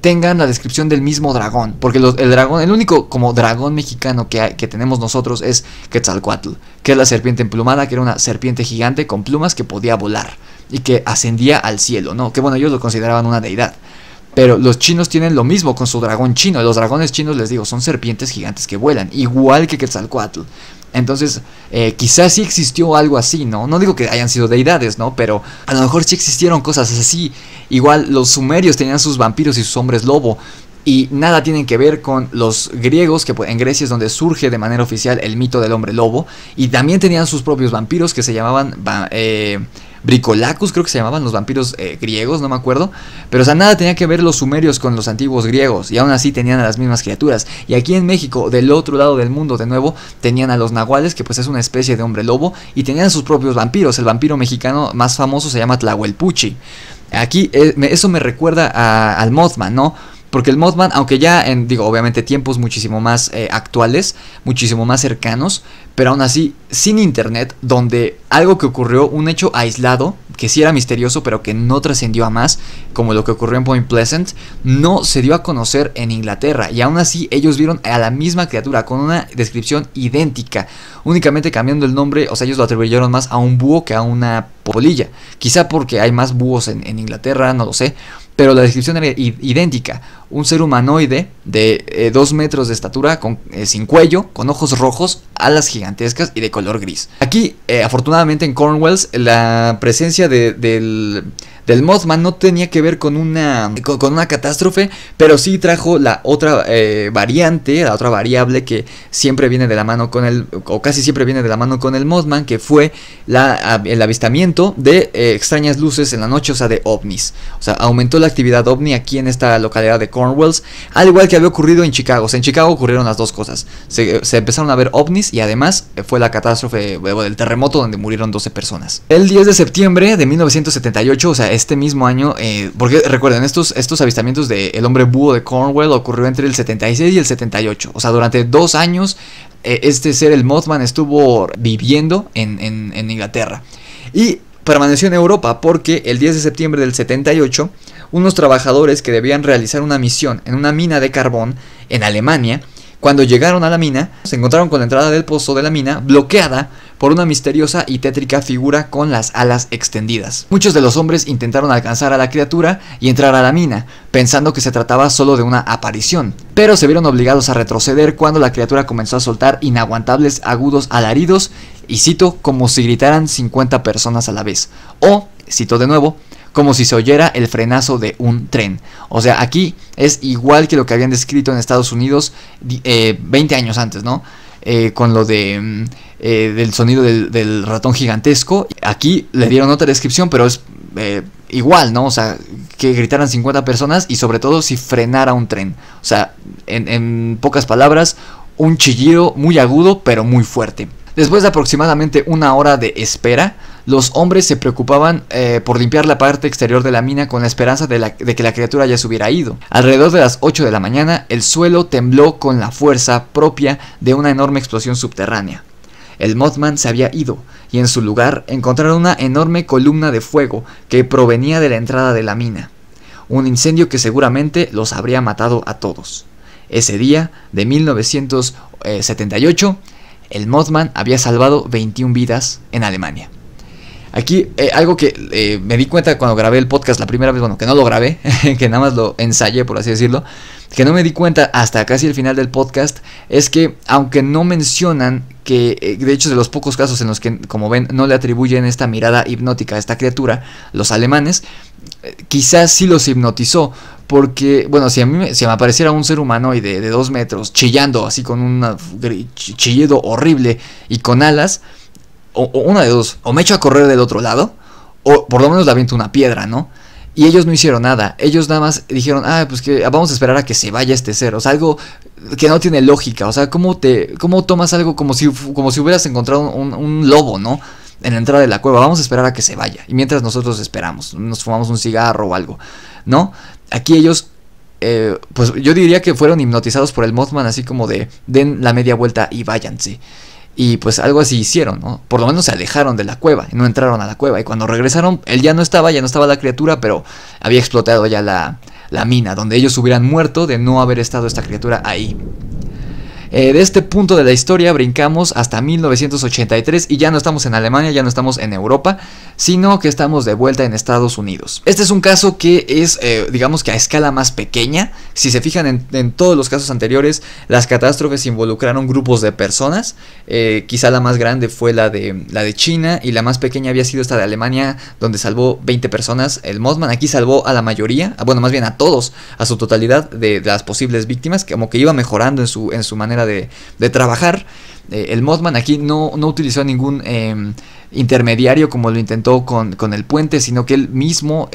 tengan la descripción del mismo dragón? Porque el único como dragón mexicano que tenemos nosotros es Quetzalcóatl, que es la serpiente emplumada, que era una serpiente gigante con plumas que podía volar y que ascendía al cielo, ¿no? Que bueno, ellos lo consideraban una deidad. Pero los chinos tienen lo mismo con su dragón chino. Los dragones chinos, les digo, son serpientes gigantes que vuelan, igual que Quetzalcóatl. Entonces, quizás sí existió algo así, ¿no? No digo que hayan sido deidades, ¿no? Pero a lo mejor sí existieron cosas así. Igual los sumerios tenían sus vampiros y sus hombres lobo. Y nada tienen que ver con los griegos, que en Grecia es donde surge de manera oficial el mito del hombre lobo. Y también tenían sus propios vampiros que se llamaban Bricolacus, creo que se llamaban los vampiros griegos, no me acuerdo. Pero o sea, nada tenía que ver los sumerios con los antiguos griegos. Y aún así tenían a las mismas criaturas. Y aquí en México, del otro lado del mundo, de nuevo, tenían a los nahuales, que pues es una especie de hombre lobo. Y tenían sus propios vampiros. El vampiro mexicano más famoso se llama Tlahuelpuchi. Aquí eso me recuerda al Mothman, ¿no? Porque el Mothman, aunque ya obviamente tiempos muchísimo más actuales, muchísimo más cercanos, pero aún así sin internet, donde algo que ocurrió, un hecho aislado, que sí era misterioso, pero que no trascendió a más, como lo que ocurrió en Point Pleasant, no se dio a conocer en Inglaterra. Y aún así ellos vieron a la misma criatura con una descripción idéntica, únicamente cambiando el nombre. O sea, ellos lo atribuyeron más a un búho que a una polilla. Quizá porque hay más búhos en Inglaterra, no lo sé. Pero la descripción era idéntica. Un ser humanoide de 2 metros de estatura, sin cuello, con ojos rojos, alas gigantescas y de color gris. Aquí, afortunadamente en Cornwall, la presencia del Mothman no tenía que ver con una catástrofe, pero sí trajo la otra variante, la otra variable que siempre viene de la mano o casi siempre viene de la mano con el Mothman, que fue el avistamiento de extrañas luces en la noche, o sea, de ovnis. O sea, aumentó la actividad ovni aquí en esta localidad de Cornwalls, al igual que había ocurrido en Chicago. O sea, en Chicago ocurrieron las dos cosas. Se empezaron a ver ovnis y además fue la catástrofe del terremoto donde murieron 12 personas. El 10 de septiembre de 1978, o sea, este mismo año, porque recuerden, estos avistamientos del hombre búho de Cornwall ocurrió entre el 76 y el 78. O sea, durante 2 años este ser, el Mothman, estuvo viviendo en Inglaterra. Y permaneció en Europa porque el 10 de septiembre del 78, unos trabajadores que debían realizar una misión en una mina de carbón en Alemania, cuando llegaron a la mina, se encontraron con la entrada del pozo de la mina bloqueada por una misteriosa y tétrica figura con las alas extendidas. Muchos de los hombres intentaron alcanzar a la criatura y entrar a la mina, pensando que se trataba solo de una aparición, pero se vieron obligados a retroceder cuando la criatura comenzó a soltar inaguantables agudos alaridos, y cito, como si gritaran 50 personas a la vez, o, cito de nuevo, como si se oyera el frenazo de un tren. O sea, aquí es igual que lo que habían descrito en Estados Unidos 20 años antes, ¿no? Con lo del sonido del ratón gigantesco. Aquí le dieron otra descripción, pero es igual, ¿no? O sea, que gritaran 50 personas y sobre todo si frenara un tren. O sea, en pocas palabras, un chillido muy agudo pero muy fuerte. Después de aproximadamente 1 hora de espera, los hombres se preocupaban por limpiar la parte exterior de la mina con la esperanza de que la criatura ya se hubiera ido. Alrededor de las 8 de la mañana, el suelo tembló con la fuerza propia de una enorme explosión subterránea. El Mothman se había ido, y en su lugar encontraron una enorme columna de fuego que provenía de la entrada de la mina. Un incendio que seguramente los habría matado a todos. Ese día de 1978, el Mothman había salvado 21 vidas en Alemania. Aquí algo que me di cuenta cuando grabé el podcast la primera vez, bueno, que no lo grabé, que nada más lo ensayé, por así decirlo, que no me di cuenta hasta casi el final del podcast, es que aunque no mencionan que, de hecho, de los pocos casos en los que, como ven, no le atribuyen esta mirada hipnótica a esta criatura, los alemanes, quizás sí los hipnotizó. Porque, bueno, si me apareciera un ser humano y de 2 metros, chillando así con un chillido horrible y con alas, o una de dos, o me echo a correr del otro lado, o por lo menos le aviento una piedra, ¿no? Y ellos no hicieron nada, ellos nada más dijeron, pues que vamos a esperar a que se vaya este ser, o sea, algo que no tiene lógica, o sea, ¿cómo tomas algo como si hubieras encontrado un lobo, ¿no? En la entrada de la cueva, vamos a esperar a que se vaya, y mientras nosotros esperamos, nos fumamos un cigarro o algo, ¿no? Aquí ellos, pues yo diría que fueron hipnotizados por el Mothman, así como de, den la media vuelta y váyanse. Y pues algo así hicieron, ¿no? Por lo menos se alejaron de la cueva y no entraron a la cueva. Y cuando regresaron, él ya no estaba la criatura, pero había explotado ya la mina, donde ellos hubieran muerto de no haber estado esta criatura ahí. De este punto de la historia brincamos hasta 1983 y ya no estamos en Alemania, ya no estamos en Europa, sino que estamos de vuelta en Estados Unidos. Este es un caso que es, digamos que a escala más pequeña. Si se fijan en todos los casos anteriores, las catástrofes involucraron grupos de personas. Quizá la más grande fue la de China y la más pequeña había sido esta de Alemania, donde salvó 20 personas. El Mothman aquí salvó a la mayoría, bueno, más bien a todos, a su totalidad de las posibles víctimas, como que iba mejorando en su manera de trabajar. El Mothman aquí no utilizó ningún intermediario como lo intentó con el puente, sino que él mismo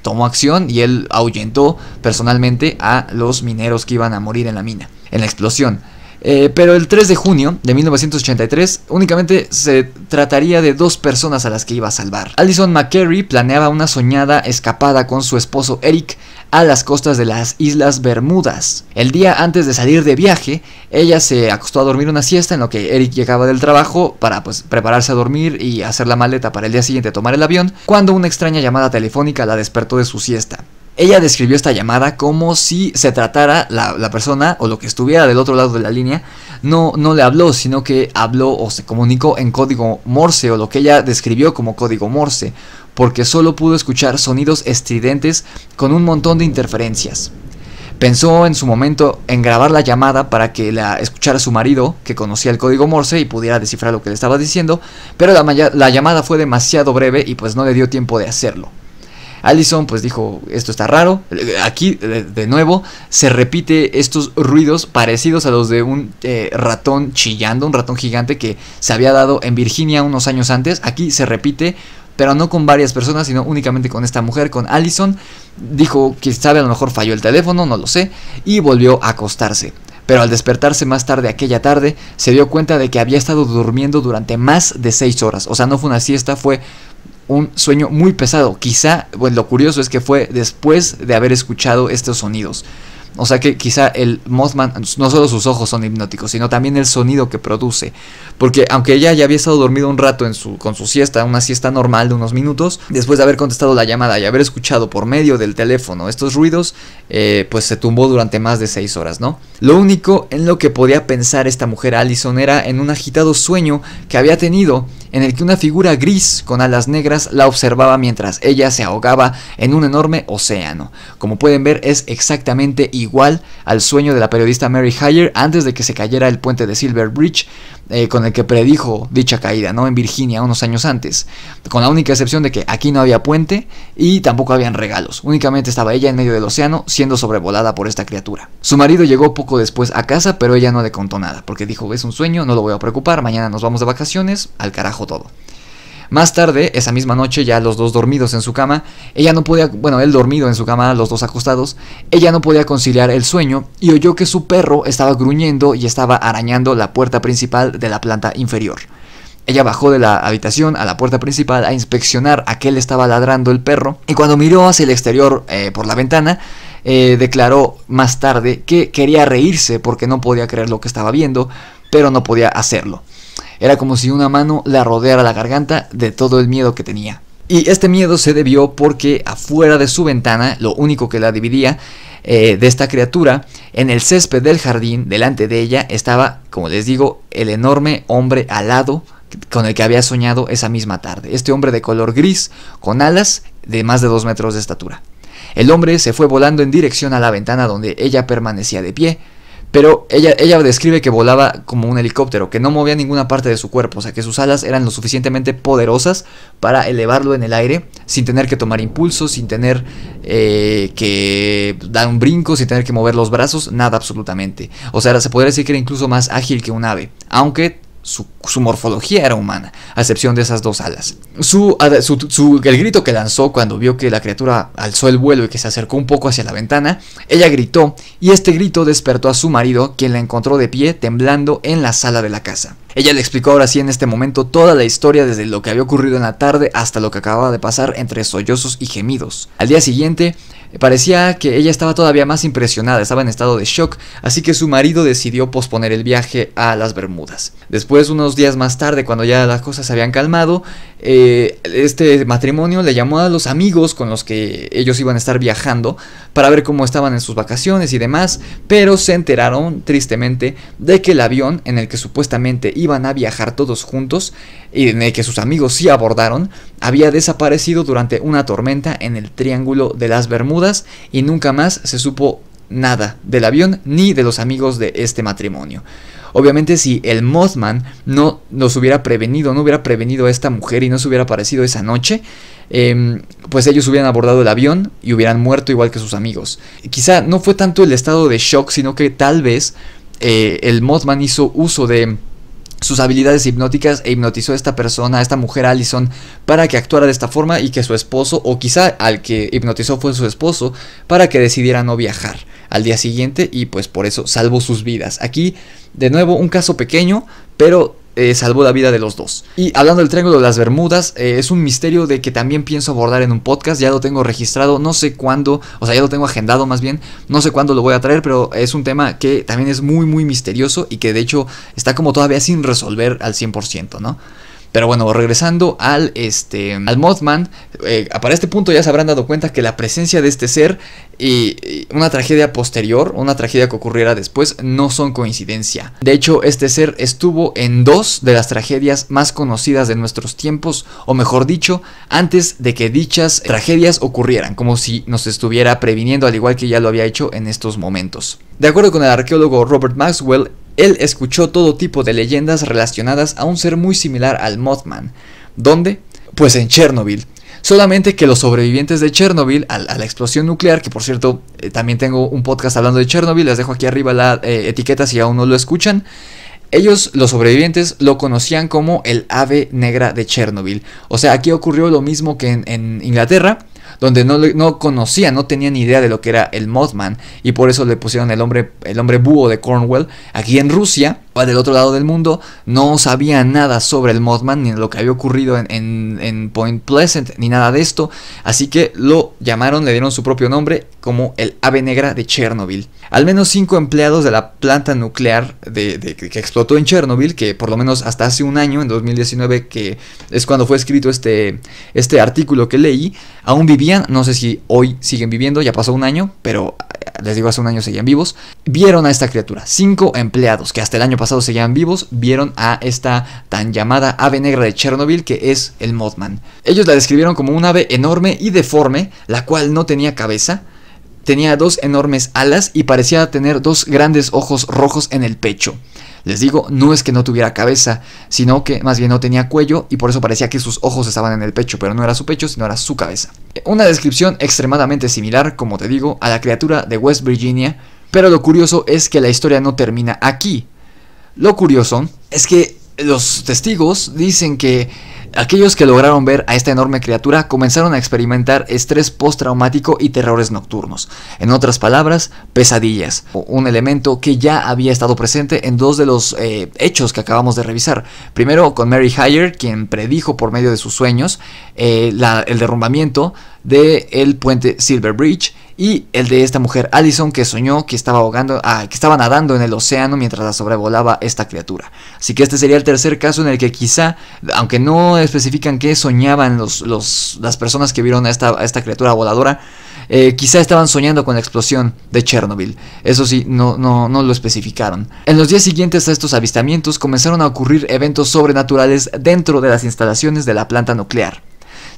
tomó acción y él ahuyentó personalmente a los mineros que iban a morir en la mina, en la explosión. Pero el 3 de junio de 1983 únicamente se trataría de 2 personas a las que iba a salvar. Allison McCary planeaba una soñada escapada con su esposo Eric a las costas de las Islas Bermudas. El día antes de salir de viaje, ella se acostó a dormir una siesta en lo que Eric llegaba del trabajo para prepararse a dormir y hacer la maleta para el día siguiente tomar el avión, cuando una extraña llamada telefónica la despertó de su siesta. Ella describió esta llamada como si se tratara la persona o lo que estuviera del otro lado de la línea no le habló, sino que habló o se comunicó en código Morse, o lo que ella describió como código Morse, porque solo pudo escuchar sonidos estridentes con un montón de interferencias. Pensó en su momento en grabar la llamada para que la escuchara su marido, que conocía el código Morse y pudiera descifrar lo que le estaba diciendo, pero la llamada fue demasiado breve y pues no le dio tiempo de hacerlo. Allison pues dijo, esto está raro. Aquí de nuevo se repite estos ruidos parecidos a los de un ratón chillando, un ratón gigante que se había dado en Virginia unos años antes. Aquí se repite, pero no con varias personas, sino únicamente con esta mujer, con Allison. Dijo que sabe, a lo mejor falló el teléfono, no lo sé, y volvió a acostarse. Pero al despertarse más tarde aquella tarde, se dio cuenta de que había estado durmiendo durante más de 6 horas. O sea, no fue una siesta, fue un sueño muy pesado. Quizá, bueno, lo curioso es que fue después de haber escuchado estos sonidos. O sea que quizá el Mothman, no solo sus ojos son hipnóticos, sino también el sonido que produce. Porque aunque ella ya había estado dormida un rato con su siesta, una siesta normal de unos minutos, después de haber contestado la llamada y haber escuchado por medio del teléfono estos ruidos, pues se tumbó durante más de 6 horas, ¿no? Lo único en lo que podía pensar esta mujer Allison era en un agitado sueño que había tenido, en el que una figura gris con alas negras la observaba mientras ella se ahogaba en un enorme océano. Como pueden ver, es exactamente igual al sueño de la periodista Mary Hyre antes de que se cayera el puente de Silver Bridge, con el que predijo dicha caída, ¿no? En Virginia unos años antes, con la única excepción de que aquí no había puente y tampoco habían regalos, únicamente estaba ella en medio del océano siendo sobrevolada por esta criatura. Su marido llegó poco después a casa, pero ella no le contó nada, porque dijo: es un sueño, no lo voy a preocupar, mañana nos vamos de vacaciones, al carajo todo. Más tarde, esa misma noche, ya los dos dormidos en su cama, ella no podía, bueno, él dormido en su cama, los dos acostados, ella no podía conciliar el sueño y oyó que su perro estaba gruñendo y estaba arañando la puerta principal de la planta inferior. Ella bajó de la habitación a la puerta principal a inspeccionar a qué le estaba ladrando el perro, y cuando miró hacia el exterior por la ventana, declaró más tarde que quería reírse porque no podía creer lo que estaba viendo, pero no podía hacerlo. Era como si una mano le rodeara la garganta de todo el miedo que tenía. Y este miedo se debió porque afuera de su ventana, lo único que la dividía de esta criatura, en el césped del jardín, delante de ella, estaba, como les digo, el enorme hombre alado con el que había soñado esa misma tarde. Este hombre de color gris, con alas de más de 2 metros de estatura. El hombre se fue volando en dirección a la ventana donde ella permanecía de pie. Pero ella describe que volaba como un helicóptero, que no movía ninguna parte de su cuerpo, o sea que sus alas eran lo suficientemente poderosas para elevarlo en el aire sin tener que tomar impulso, sin tener que dar un brinco, sin tener que mover los brazos, nada absolutamente. O sea, se podría decir que era incluso más ágil que un ave, aunque su morfología era humana, a excepción de esas 2 alas. El grito que lanzó cuando vio que la criatura alzó el vuelo y que se acercó un poco hacia la ventana, ella gritó, y este grito despertó a su marido, quien la encontró de pie temblando en la sala de la casa. Ella le explicó ahora sí en este momento toda la historia, desde lo que había ocurrido en la tarde hasta lo que acababa de pasar, entre sollozos y gemidos. Al día siguiente parecía que ella estaba todavía más impresionada, estaba en estado de shock, así que su marido decidió posponer el viaje a las Bermudas. Después, unos días más tarde, cuando ya las cosas se habían calmado, este matrimonio le llamó a los amigos con los que ellos iban a estar viajando para ver cómo estaban en sus vacaciones y demás, pero se enteraron tristemente de que el avión en el que supuestamente iban a viajar todos juntos y en el que sus amigos sí abordaron, había desaparecido durante una tormenta en el Triángulo de las Bermudas, y nunca más se supo nada del avión ni de los amigos de este matrimonio. Obviamente, si el Mothman no nos hubiera prevenido, no hubiera prevenido a esta mujer y no se hubiera aparecido esa noche, pues ellos hubieran abordado el avión y hubieran muerto igual que sus amigos. Quizá no fue tanto el estado de shock, sino que tal vez el Mothman hizo uso de sus habilidades hipnóticas e hipnotizó a esta persona, a esta mujer Allison, para que actuara de esta forma, y que su esposo, o quizá al que hipnotizó fue su esposo, para que decidiera no viajar al día siguiente, y pues por eso salvó sus vidas. Aquí, de nuevo, un caso pequeño, pero salvó la vida de los dos. Y hablando del Triángulo de las Bermudas, es un misterio de que también pienso abordar en un podcast. Ya lo tengo registrado, no sé cuándo, o sea, ya lo tengo agendado más bien, no sé cuándo lo voy a traer, pero es un tema que también es muy muy misterioso y que de hecho está como todavía sin resolver al 100%, ¿no? Pero bueno, regresando al Mothman, para este punto ya se habrán dado cuenta que la presencia de este ser y una tragedia posterior, una tragedia que ocurriera después, no son coincidencia. De hecho, este ser estuvo en 2 de las tragedias más conocidas de nuestros tiempos, o mejor dicho, antes de que dichas tragedias ocurrieran, como si nos estuviera previniendo, al igual que ya lo había hecho en estos momentos. De acuerdo con el arqueólogo Robert Maxwell, él escuchó todo tipo de leyendas relacionadas a un ser muy similar al Mothman. ¿Dónde? Pues en Chernobyl. Solamente que los sobrevivientes de Chernobyl a la explosión nuclear, que por cierto también tengo un podcast hablando de Chernobyl, les dejo aquí arriba la etiqueta si aún no lo escuchan, Ellos, los sobrevivientes, lo conocían como el ave negra de Chernobyl. O sea, aquí ocurrió lo mismo que en Inglaterra, donde no conocían, no tenían ni idea de lo que era el Mothman, y por eso le pusieron el hombre búho de Cornwall. Aquí en Rusia, del otro lado del mundo, no sabían nada sobre el Mothman, ni lo que había ocurrido en Point Pleasant, ni nada de esto, así que lo llamaron, le dieron su propio nombre como el ave negra de Chernobyl. Al menos 5 empleados de la planta nuclear que explotó en Chernobyl, que por lo menos hasta hace un año, en 2019, que es cuando fue escrito este artículo que leí, aún vivían. No sé si hoy siguen viviendo, ya pasó un año, pero les digo, hace un año seguían vivos. Vieron a esta criatura. 5 empleados que hasta el año pasado seguían vivos, vieron a esta tan llamada ave negra de Chernobyl, que es el Mothman. Ellos la describieron como un ave enorme y deforme, la cual no tenía cabeza. Tenía 2 enormes alas y parecía tener 2 grandes ojos rojos en el pecho. Les digo, no es que no tuviera cabeza, sino que más bien no tenía cuello, y por eso parecía que sus ojos estaban en el pecho, pero no era su pecho, sino era su cabeza. Una descripción extremadamente similar, como te digo, a la criatura de West Virginia, pero lo curioso es que la historia no termina aquí. Lo curioso es que los testigos dicen que aquellos que lograron ver a esta enorme criatura comenzaron a experimentar estrés postraumático y terrores nocturnos. En otras palabras, pesadillas. Un elemento que ya había estado presente en 2 de los hechos que acabamos de revisar. Primero con Mary Hyre, quien predijo por medio de sus sueños el derrumbamiento del puente Silver Bridge, y el de esta mujer Allison, que soñó que estaba nadando en el océano mientras la sobrevolaba esta criatura. Así que este sería el tercer caso en el que quizá, aunque no especifican qué soñaban las personas que vieron a esta criatura voladora, quizá estaban soñando con la explosión de Chernobyl. Eso sí, no lo especificaron. En los días siguientes a estos avistamientos comenzaron a ocurrir eventos sobrenaturales dentro de las instalaciones de la planta nuclear.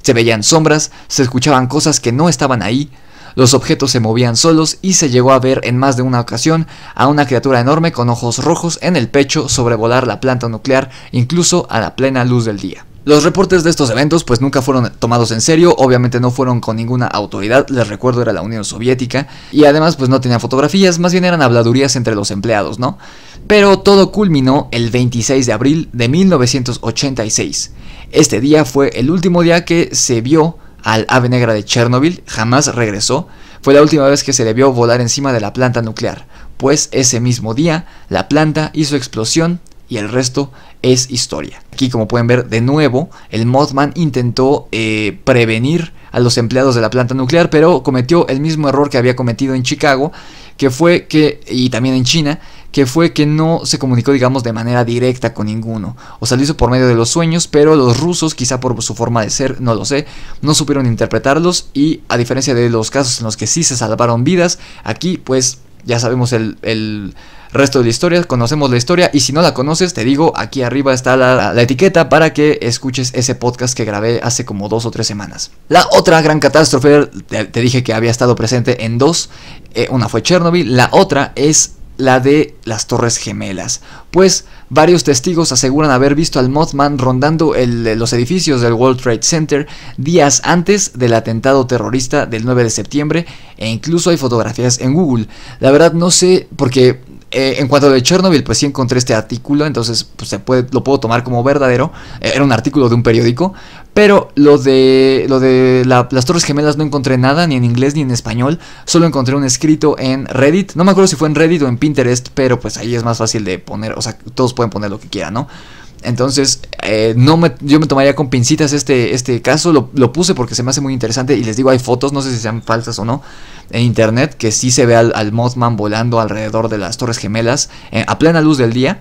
Se veían sombras, se escuchaban cosas que no estaban ahí, los objetos se movían solos, y se llegó a ver en más de una ocasión a una criatura enorme con ojos rojos en el pecho sobrevolar la planta nuclear, incluso a la plena luz del día. Los reportes de estos eventos pues nunca fueron tomados en serio, obviamente no fueron con ninguna autoridad, les recuerdo era la Unión Soviética, y además pues no tenían fotografías, más bien eran habladurías entre los empleados, ¿no? Pero todo culminó el 26 de abril de 1986. Este día fue el último día que se vio al ave negra de Chernobyl, jamás regresó. Fue la última vez que se le vio volar encima de la planta nuclear, pues ese mismo día la planta hizo explosión y el resto es historia. Aquí, como pueden ver, de nuevo el Mothman intentó prevenir a los empleados de la planta nuclear, pero cometió el mismo error que había cometido en Chicago, y también en China, que fue que no se comunicó, digamos, de manera directa con ninguno. O sea, lo hizo por medio de los sueños, pero los rusos, quizá por su forma de ser, no lo sé, no supieron interpretarlos, y a diferencia de los casos en los que sí se salvaron vidas, aquí pues ya sabemos el resto de la historia, conocemos la historia, y si no la conoces, te digo, aquí arriba está la etiqueta para que escuches ese podcast que grabé hace como 2 o 3 semanas. La otra gran catástrofe, te dije que había estado presente en 2, una fue Chernobyl, la otra es la de las Torres Gemelas, pues varios testigos aseguran haber visto al Mothman rondando los edificios del World Trade Center días antes del atentado terrorista del 9 de septiembre, e incluso hay fotografías en Google. La verdad no sé, porque en cuanto a lo de Chernobyl, pues sí encontré este artículo, entonces pues lo puedo tomar como verdadero. Era un artículo de un periódico, pero lo de las Torres Gemelas no encontré nada, ni en inglés ni en español. Solo encontré un escrito en Reddit, no me acuerdo si fue en Reddit o en Pinterest, pero pues ahí es más fácil de poner, o sea, todos pueden poner lo que quieran, ¿no? Entonces, yo me tomaría con pincitas este caso, lo puse porque se me hace muy interesante, y les digo, hay fotos, no sé si sean falsas o no, en internet, que sí se ve al Mothman volando alrededor de las Torres Gemelas, a plena luz del día,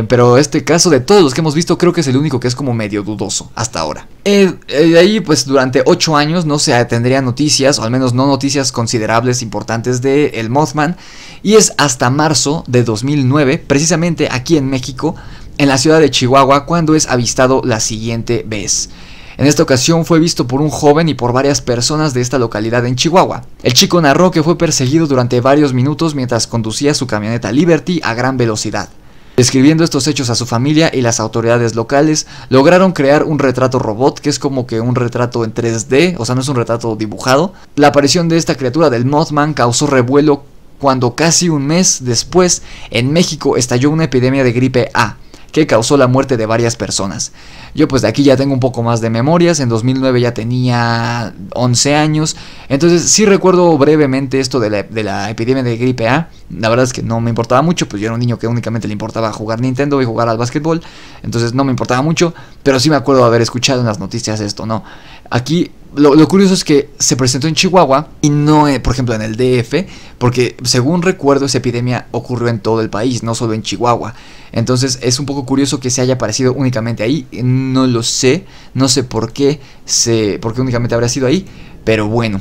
pero este caso, de todos los que hemos visto, creo que es el único que es como medio dudoso hasta ahora. De ahí, pues durante 8 años no se tendría noticias, o al menos no noticias considerables, importantes de el Mothman, y es hasta marzo de 2009, precisamente aquí en México, en la ciudad de Chihuahua, cuando es avistado la siguiente vez. En esta ocasión fue visto por un joven y por varias personas de esta localidad en Chihuahua. El chico narró que fue perseguido durante varios minutos mientras conducía su camioneta Liberty a gran velocidad. Describiendo estos hechos a su familia y las autoridades locales, lograron crear un retrato robot, que es como que un retrato en 3D, o sea, no es un retrato dibujado. La aparición de esta criatura del Mothman causó revuelo cuando casi un mes después en México estalló una epidemia de gripe A que causó la muerte de varias personas. Yo pues de aquí ya tengo un poco más de memorias, en 2009 ya tenía 11 años, entonces sí recuerdo brevemente esto de la epidemia de gripe A. La verdad es que no me importaba mucho, pues yo era un niño que únicamente le importaba jugar Nintendo y jugar al básquetbol, entonces no me importaba mucho, pero sí me acuerdo de haber escuchado en las noticias esto, ¿no? Aquí lo curioso es que se presentó en Chihuahua y no, por ejemplo, en el DF, porque según recuerdo esa epidemia ocurrió en todo el país, no solo en Chihuahua. Entonces es un poco curioso que se haya aparecido únicamente ahí, no lo sé, no sé por qué únicamente habrá sido ahí, pero bueno.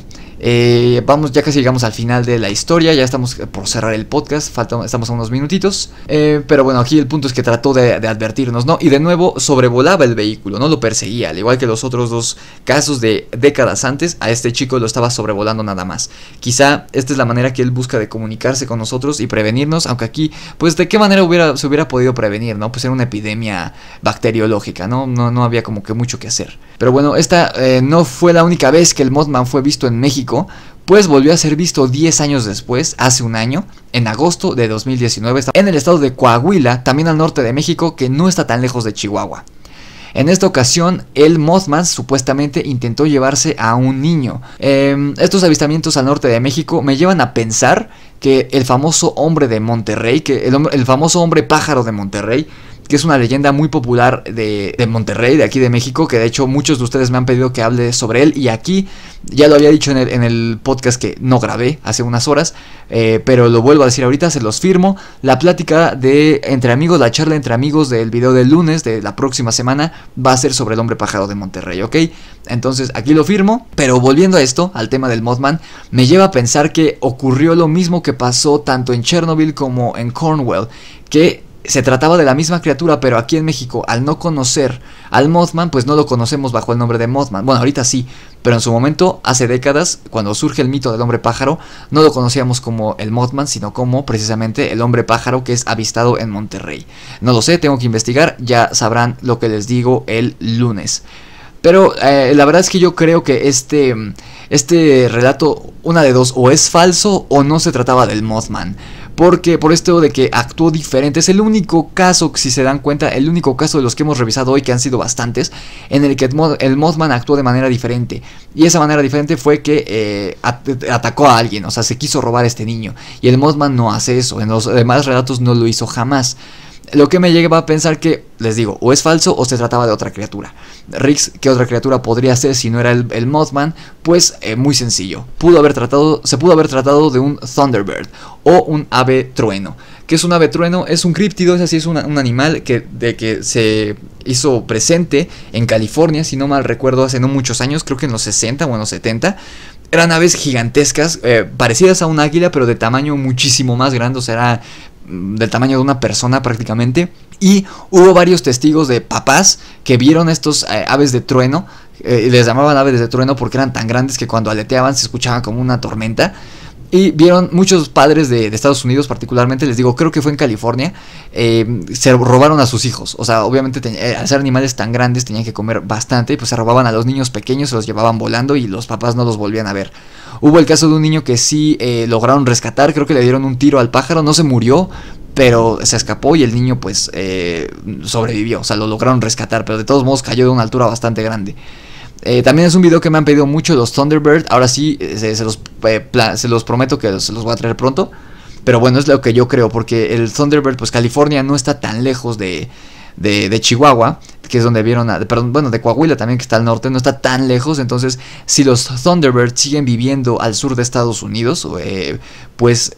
Vamos, ya casi llegamos al final de la historia, ya estamos por cerrar el podcast, estamos a unos minutitos, pero bueno, aquí el punto es que trató de advertirnos, ¿no? Y de nuevo sobrevolaba el vehículo, no lo perseguía, al igual que los otros dos casos de décadas antes, a este chico lo estaba sobrevolando nada más. Quizá esta es la manera que él busca de comunicarse con nosotros y prevenirnos, aunque aquí, pues de qué manera se hubiera podido prevenir, ¿no? Pues era una epidemia bacteriológica, no había como que mucho que hacer. Pero bueno, esta no fue la única vez que el Mothman fue visto en México, pues volvió a ser visto 10 años después, hace un año, en agosto de 2019, en el estado de Coahuila, también al norte de México, que no está tan lejos de Chihuahua. En esta ocasión, el Mothman supuestamente intentó llevarse a un niño. Estos avistamientos al norte de México me llevan a pensar que el famoso hombre de Monterrey, que el famoso hombre pájaro de Monterrey, que es una leyenda muy popular de Monterrey, de aquí de México, que de hecho muchos de ustedes me han pedido que hable sobre él, y aquí ya lo había dicho en el podcast que no grabé hace unas horas, pero lo vuelvo a decir ahorita, se los firmo. La plática de entre amigos, la charla entre amigos del video del lunes de la próxima semana va a ser sobre el hombre pájaro de Monterrey, ¿ok? Entonces aquí lo firmo, pero volviendo a esto, al tema del Mothman, me lleva a pensar que ocurrió lo mismo que pasó tanto en Chernobyl como en Cornwall, que se trataba de la misma criatura, pero aquí en México, al no conocer al Mothman, pues no lo conocemos bajo el nombre de Mothman. Bueno, ahorita sí, pero en su momento, hace décadas, cuando surge el mito del hombre pájaro, no lo conocíamos como el Mothman, sino como precisamente el hombre pájaro que es avistado en Monterrey. No lo sé, tengo que investigar, ya sabrán lo que les digo el lunes. Pero la verdad es que yo creo que este relato, una de dos, o es falso o no se trataba del Mothman. Porque por esto de que actuó diferente, es el único caso, si se dan cuenta, el único caso de los que hemos revisado hoy, que han sido bastantes, en el que el Mothman actuó de manera diferente. Y esa manera diferente fue que atacó a alguien, o sea, se quiso robar a este niño. Y el Mothman no hace eso, en los demás relatos no lo hizo jamás. Lo que me lleva a pensar que, les digo, o es falso o se trataba de otra criatura. Rix, ¿qué otra criatura podría ser si no era el Mothman? Pues muy sencillo, se pudo haber tratado de un Thunderbird o un ave trueno. ¿Qué es un ave trueno? Es un críptido, es así, es un animal que se hizo presente en California, si no mal recuerdo, hace no muchos años, creo que en los 60 o en los 70. Eran aves gigantescas, parecidas a un águila, pero de tamaño muchísimo más grande, o sea, era del tamaño de una persona prácticamente. Y hubo varios testigos de papás que vieron estos aves de trueno, les llamaban aves de trueno porque eran tan grandes que cuando aleteaban se escuchaba como una tormenta. Y vieron muchos padres de Estados Unidos particularmente, les digo, creo que fue en California, se robaron a sus hijos. O sea, obviamente al ser animales tan grandes tenían que comer bastante y pues se robaban a los niños pequeños, se los llevaban volando y los papás no los volvían a ver. Hubo el caso de un niño que sí lograron rescatar, creo que le dieron un tiro al pájaro, no se murió, pero se escapó y el niño pues sobrevivió, o sea, lo lograron rescatar, pero de todos modos cayó de una altura bastante grande. También es un video que me han pedido mucho, los Thunderbird. Ahora sí, se los prometo que se los voy a traer pronto. Pero bueno, es lo que yo creo, porque el Thunderbird, pues California no está tan lejos de Chihuahua, que es donde vieron perdón, bueno, de Coahuila también, que está al norte, no está tan lejos. Entonces, si los Thunderbirds siguen viviendo al sur de Estados Unidos, pues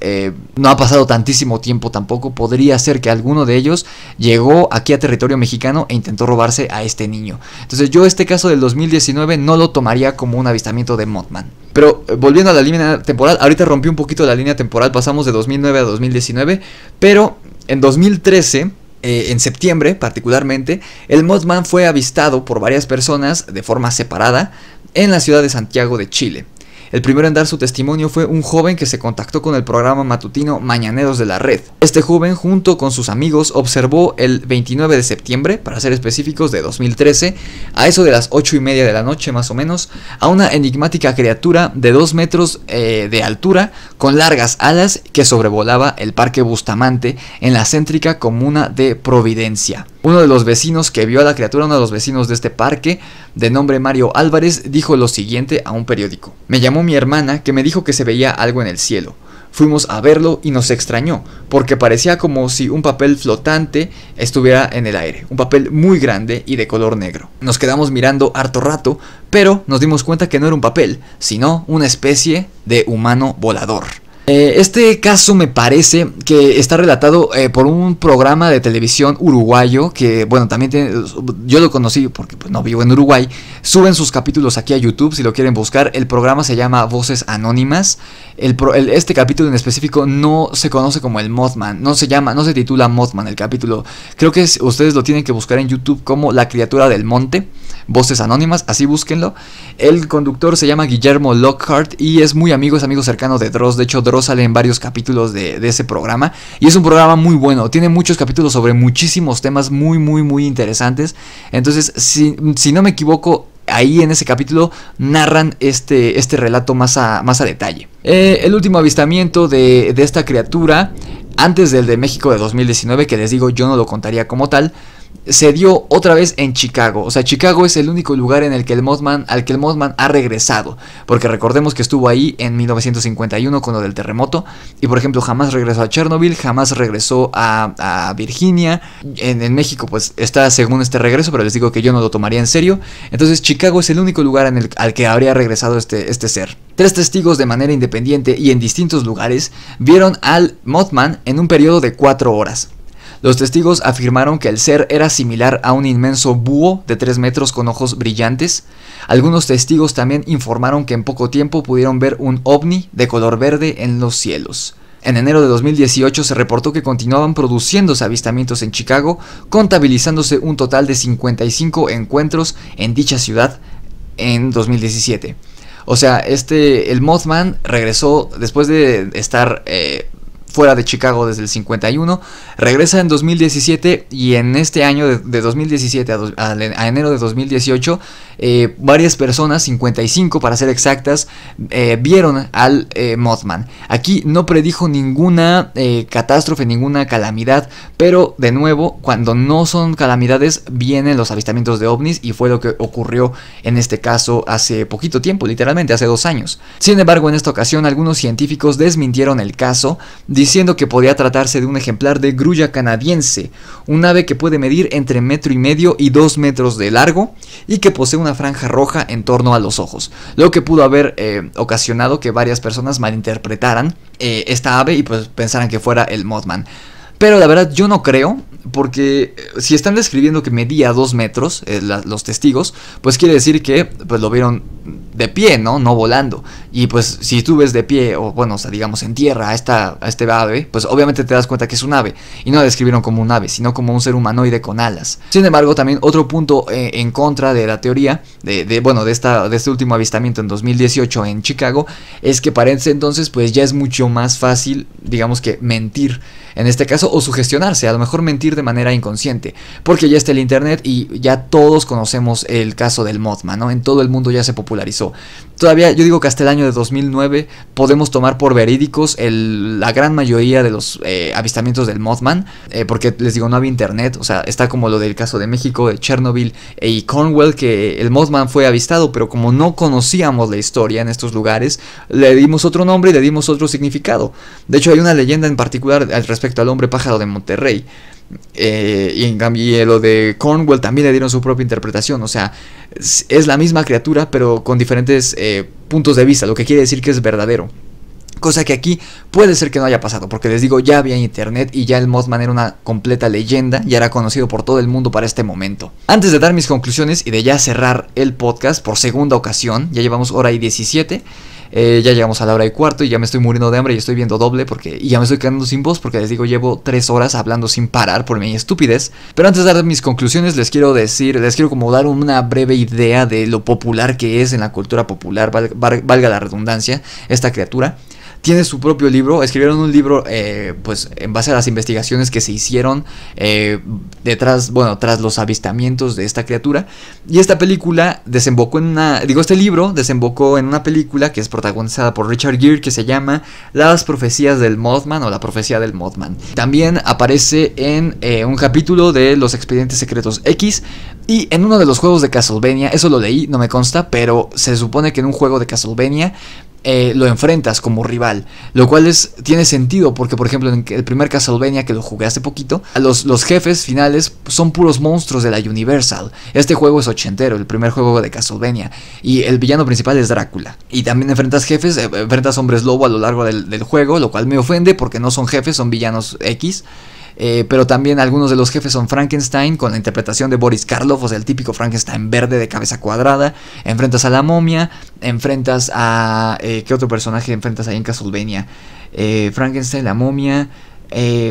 no ha pasado tantísimo tiempo tampoco. Podría ser que alguno de ellos llegó aquí a territorio mexicano e intentó robarse a este niño. Entonces yo este caso del 2019 no lo tomaría como un avistamiento de Mothman. Pero volviendo a la línea temporal, ahorita rompí un poquito la línea temporal, pasamos de 2009 a 2019, pero en 2013... en septiembre particularmente, el Mothman fue avistado por varias personas de forma separada en la ciudad de Santiago de Chile. El primero en dar su testimonio fue un joven que se contactó con el programa matutino Mañaneros de la Red. Este joven, junto con sus amigos, observó el 29 de septiembre, para ser específicos, de 2013, a eso de las 8:30 de la noche más o menos, a una enigmática criatura de 2 metros de altura, con largas alas, que sobrevolaba el Parque Bustamante en la céntrica comuna de Providencia. Uno de los vecinos que vio a la criatura, uno de los vecinos de este parque, de nombre Mario Álvarez, dijo lo siguiente a un periódico: "Me llamó mi hermana, que me dijo que se veía algo en el cielo. Fuimos a verlo y nos extrañó, porque parecía como si un papel flotante estuviera en el aire, un papel muy grande y de color negro. Nos quedamos mirando harto rato, pero nos dimos cuenta que no era un papel, sino una especie de humano volador". Este caso me parece que está relatado por un programa de televisión uruguayo que, bueno, también tiene, yo lo conocí porque pues, no vivo en Uruguay. Suben sus capítulos aquí a YouTube si lo quieren buscar. El programa se llama Voces Anónimas. Este capítulo en específico no se conoce como el Mothman, no se titula Mothman el capítulo. Creo que ustedes lo tienen que buscar en YouTube como La Criatura del Monte, Voces Anónimas, así búsquenlo. El conductor se llama Guillermo Lockhart y es amigo cercano de Dross. De hecho, Dross sale en varios capítulos de ese programa y es un programa muy bueno. Tiene muchos capítulos sobre muchísimos temas muy interesantes. Entonces, si no me equivoco, ahí en ese capítulo narran este relato más a detalle. El último avistamiento de esta criatura, antes del de México de 2019, que les digo yo no lo contaría como tal, se dio otra vez en Chicago. O sea, Chicago es el único lugar en el que el Mothman ha regresado, porque recordemos que estuvo ahí en 1951 con lo del terremoto, y por ejemplo jamás regresó a Chernobyl, jamás regresó a Virginia. En México pues está según este regreso, pero les digo que yo no lo tomaría en serio. Entonces Chicago es el único lugar al que habría regresado este ser. 3 testigos de manera independiente y en distintos lugares vieron al Mothman en un periodo de 4 horas. Los testigos afirmaron que el ser era similar a un inmenso búho de 3 metros con ojos brillantes. Algunos testigos también informaron que en poco tiempo pudieron ver un ovni de color verde en los cielos. En enero de 2018 se reportó que continuaban produciéndose avistamientos en Chicago, contabilizándose un total de 55 encuentros en dicha ciudad en 2017. O sea, el Mothman regresó después de estar fuera de Chicago desde el 51, regresa en 2017 y en este año de 2017 a enero de 2018 varias personas, 55 para ser exactas, vieron al Mothman. Aquí no predijo ninguna catástrofe, ninguna calamidad, pero de nuevo, cuando no son calamidades vienen los avistamientos de ovnis, y fue lo que ocurrió en este caso hace poquito tiempo, literalmente hace 2 años. Sin embargo, en esta ocasión algunos científicos desmintieron el caso, diciendo que podía tratarse de un ejemplar de grulla canadiense, un ave que puede medir entre 1,5 metros y 2 metros de largo y que posee una franja roja en torno a los ojos, lo que pudo haber ocasionado que varias personas malinterpretaran esta ave y pues pensaran que fuera el Mothman. Pero la verdad yo no creo, porque si están describiendo que medía 2 metros los testigos, pues quiere decir que pues lo vieron de pie, no volando. Y pues si tú ves de pie, o bueno, o sea, digamos en tierra a este ave, pues obviamente te das cuenta que es un ave, y no la describieron como un ave, sino como un ser humanoide con alas. Sin embargo, también otro punto en contra de la teoría de este último avistamiento en 2018 en Chicago, es que para ese entonces pues ya es mucho más fácil, digamos, que mentir en este caso, o sugestionarse, a lo mejor mentir de manera inconsciente, porque ya está el internet y ya todos conocemos el caso del Mothman, ¿no? En todo el mundo ya se popularizó. Todavía yo digo que hasta el año de 2009 podemos tomar por verídicos la gran mayoría de los avistamientos del Mothman, porque les digo, no había internet. O sea, está como lo del caso de México, de Chernobyl y Cornwall, que el Mothman fue avistado, pero como no conocíamos la historia en estos lugares, le dimos otro nombre y le dimos otro significado. De hecho, hay una leyenda en particular al respecto al hombre pájaro de Monterrey. Y en cambio lo de Cornwall también le dieron su propia interpretación. O sea, es la misma criatura pero con diferentes puntos de vista, lo que quiere decir que es verdadero. Cosa que aquí puede ser que no haya pasado, porque les digo, ya había internet y ya el Mothman era una completa leyenda, ya era conocido por todo el mundo para este momento. Antes de dar mis conclusiones y de ya cerrar el podcast por segunda ocasión, ya llevamos hora y 17, Ya llegamos a la 1:15 y ya me estoy muriendo de hambre y estoy viendo doble y ya me estoy quedando sin voz porque les digo, llevo 3 horas hablando sin parar por mi estupidez. Pero antes de dar mis conclusiones les quiero como dar una breve idea de lo popular que es en la cultura popular, valga la redundancia, esta criatura. Tiene su propio libro, escribieron un libro pues en base a las investigaciones que se hicieron tras los avistamientos de esta criatura. Y esta película este libro desembocó en una película que es protagonizada por Richard Gere, que se llama Las profecías del Mothman o La profecía del Mothman. También aparece en un capítulo de Los expedientes secretos X y en uno de los juegos de Castlevania. Eso lo leí, no me consta, pero se supone que en un juego de Castlevania lo enfrentas como rival, lo cual tiene sentido porque, por ejemplo, en el primer Castlevania, que lo jugué hace poquito, los jefes finales son puros monstruos de la Universal. Este juego es ochentero, el primer juego de Castlevania, y el villano principal es Drácula. Y también enfrentas hombres lobo a lo largo del juego, lo cual me ofende porque no son jefes, son villanos X. Pero también algunos de los jefes son Frankenstein, con la interpretación de Boris Karloff, o sea, el típico Frankenstein verde de cabeza cuadrada. Enfrentas a la momia, enfrentas a... ¿qué otro personaje enfrentas ahí en Castlevania? Frankenstein, la momia,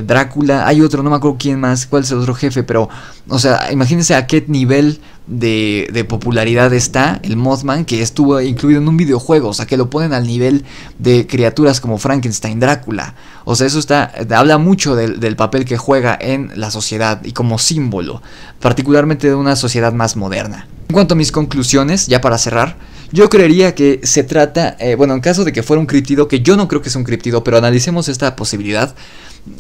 Drácula, hay otro, no me acuerdo quién más, cuál es el otro jefe, pero, o sea, imagínense a qué nivel de popularidad está el Mothman, que estuvo incluido en un videojuego, o sea, que lo ponen al nivel de criaturas como Frankenstein, Drácula. O sea, eso habla mucho del papel que juega en la sociedad y como símbolo, particularmente de una sociedad más moderna. En cuanto a mis conclusiones, ya para cerrar, yo creería que se trata, en caso de que fuera un críptido, que yo no creo que sea un críptido, pero analicemos esta posibilidad.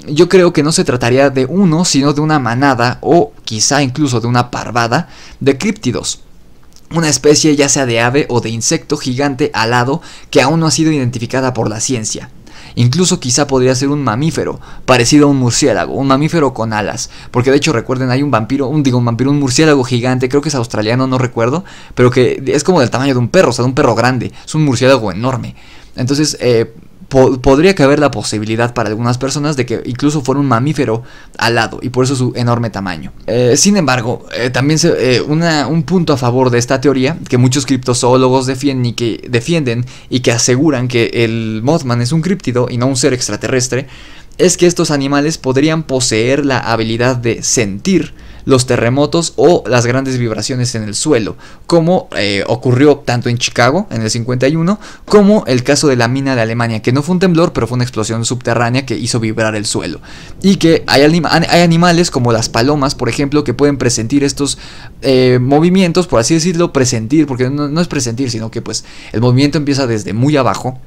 Yo creo que no se trataría de uno, sino de una manada o quizá incluso de una parvada de críptidos. Una especie ya sea de ave o de insecto gigante alado que aún no ha sido identificada por la ciencia. Incluso quizá podría ser un mamífero, parecido a un murciélago, un mamífero con alas. Porque de hecho recuerden, hay un murciélago gigante, creo que es australiano, no recuerdo, pero que es como del tamaño de un perro, o sea, de un perro grande, es un murciélago enorme. Entonces, podría caber la posibilidad para algunas personas de que incluso fuera un mamífero alado y por eso su enorme tamaño. Sin embargo, también un punto a favor de esta teoría que muchos criptozoólogos defienden y que aseguran que el Mothman es un críptido y no un ser extraterrestre, es que estos animales podrían poseer la habilidad de sentir los terremotos o las grandes vibraciones en el suelo, como ocurrió tanto en Chicago en el 51 como el caso de la mina de Alemania, que no fue un temblor, pero fue una explosión subterránea que hizo vibrar el suelo. Y que hay animales como las palomas, por ejemplo, que pueden presentir estos movimientos, por así decirlo, porque no es presentir, sino que pues el movimiento empieza desde muy abajo.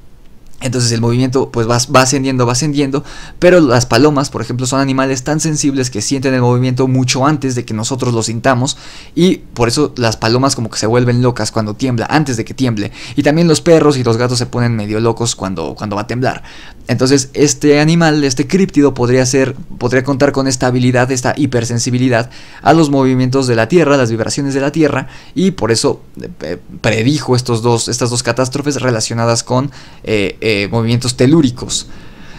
Entonces el movimiento pues va ascendiendo, pero las palomas, por ejemplo, son animales tan sensibles que sienten el movimiento mucho antes de que nosotros lo sintamos, y por eso las palomas como que se vuelven locas cuando tiembla, antes de que tiemble, y también los perros y los gatos se ponen medio locos cuando va a temblar. Entonces este animal, este críptido podría contar con esta habilidad, esta hipersensibilidad a los movimientos de la Tierra, las vibraciones de la Tierra, y por eso predijo estas dos catástrofes relacionadas con movimientos telúricos.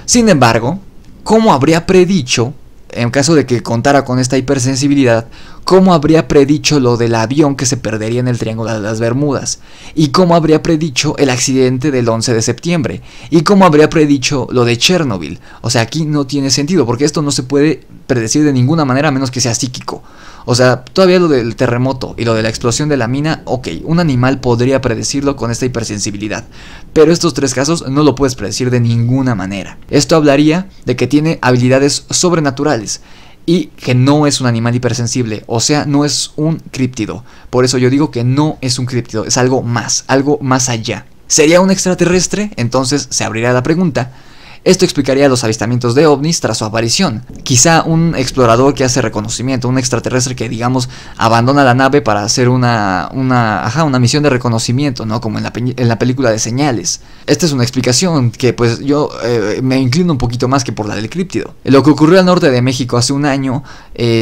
Sin embargo, ¿cómo habría predicho, en caso de que contara con esta hipersensibilidad, cómo habría predicho lo del avión que se perdería en el Triángulo de las Bermudas? ¿Y cómo habría predicho el accidente del 11 de septiembre? ¿Y cómo habría predicho lo de Chernobyl? O sea, aquí no tiene sentido, porque esto no se puede predecir de ninguna manera a menos que sea psíquico. O sea, todavía lo del terremoto y lo de la explosión de la mina, ok, un animal podría predecirlo con esta hipersensibilidad, pero estos tres casos no lo puedes predecir de ninguna manera. Esto hablaría de que tiene habilidades sobrenaturales y que no es un animal hipersensible, o sea, no es un críptido. Por eso yo digo que no es un críptido, es algo más allá. ¿Sería un extraterrestre? Entonces se abrirá la pregunta. Esto explicaría los avistamientos de ovnis tras su aparición. Quizá un explorador que hace reconocimiento, un extraterrestre que, digamos, abandona la nave para hacer una misión de reconocimiento, ¿no? Como en la película de Señales. Esta es una explicación que, pues, yo me inclino un poquito más que por la del críptido. Lo que ocurrió al norte de México hace un año,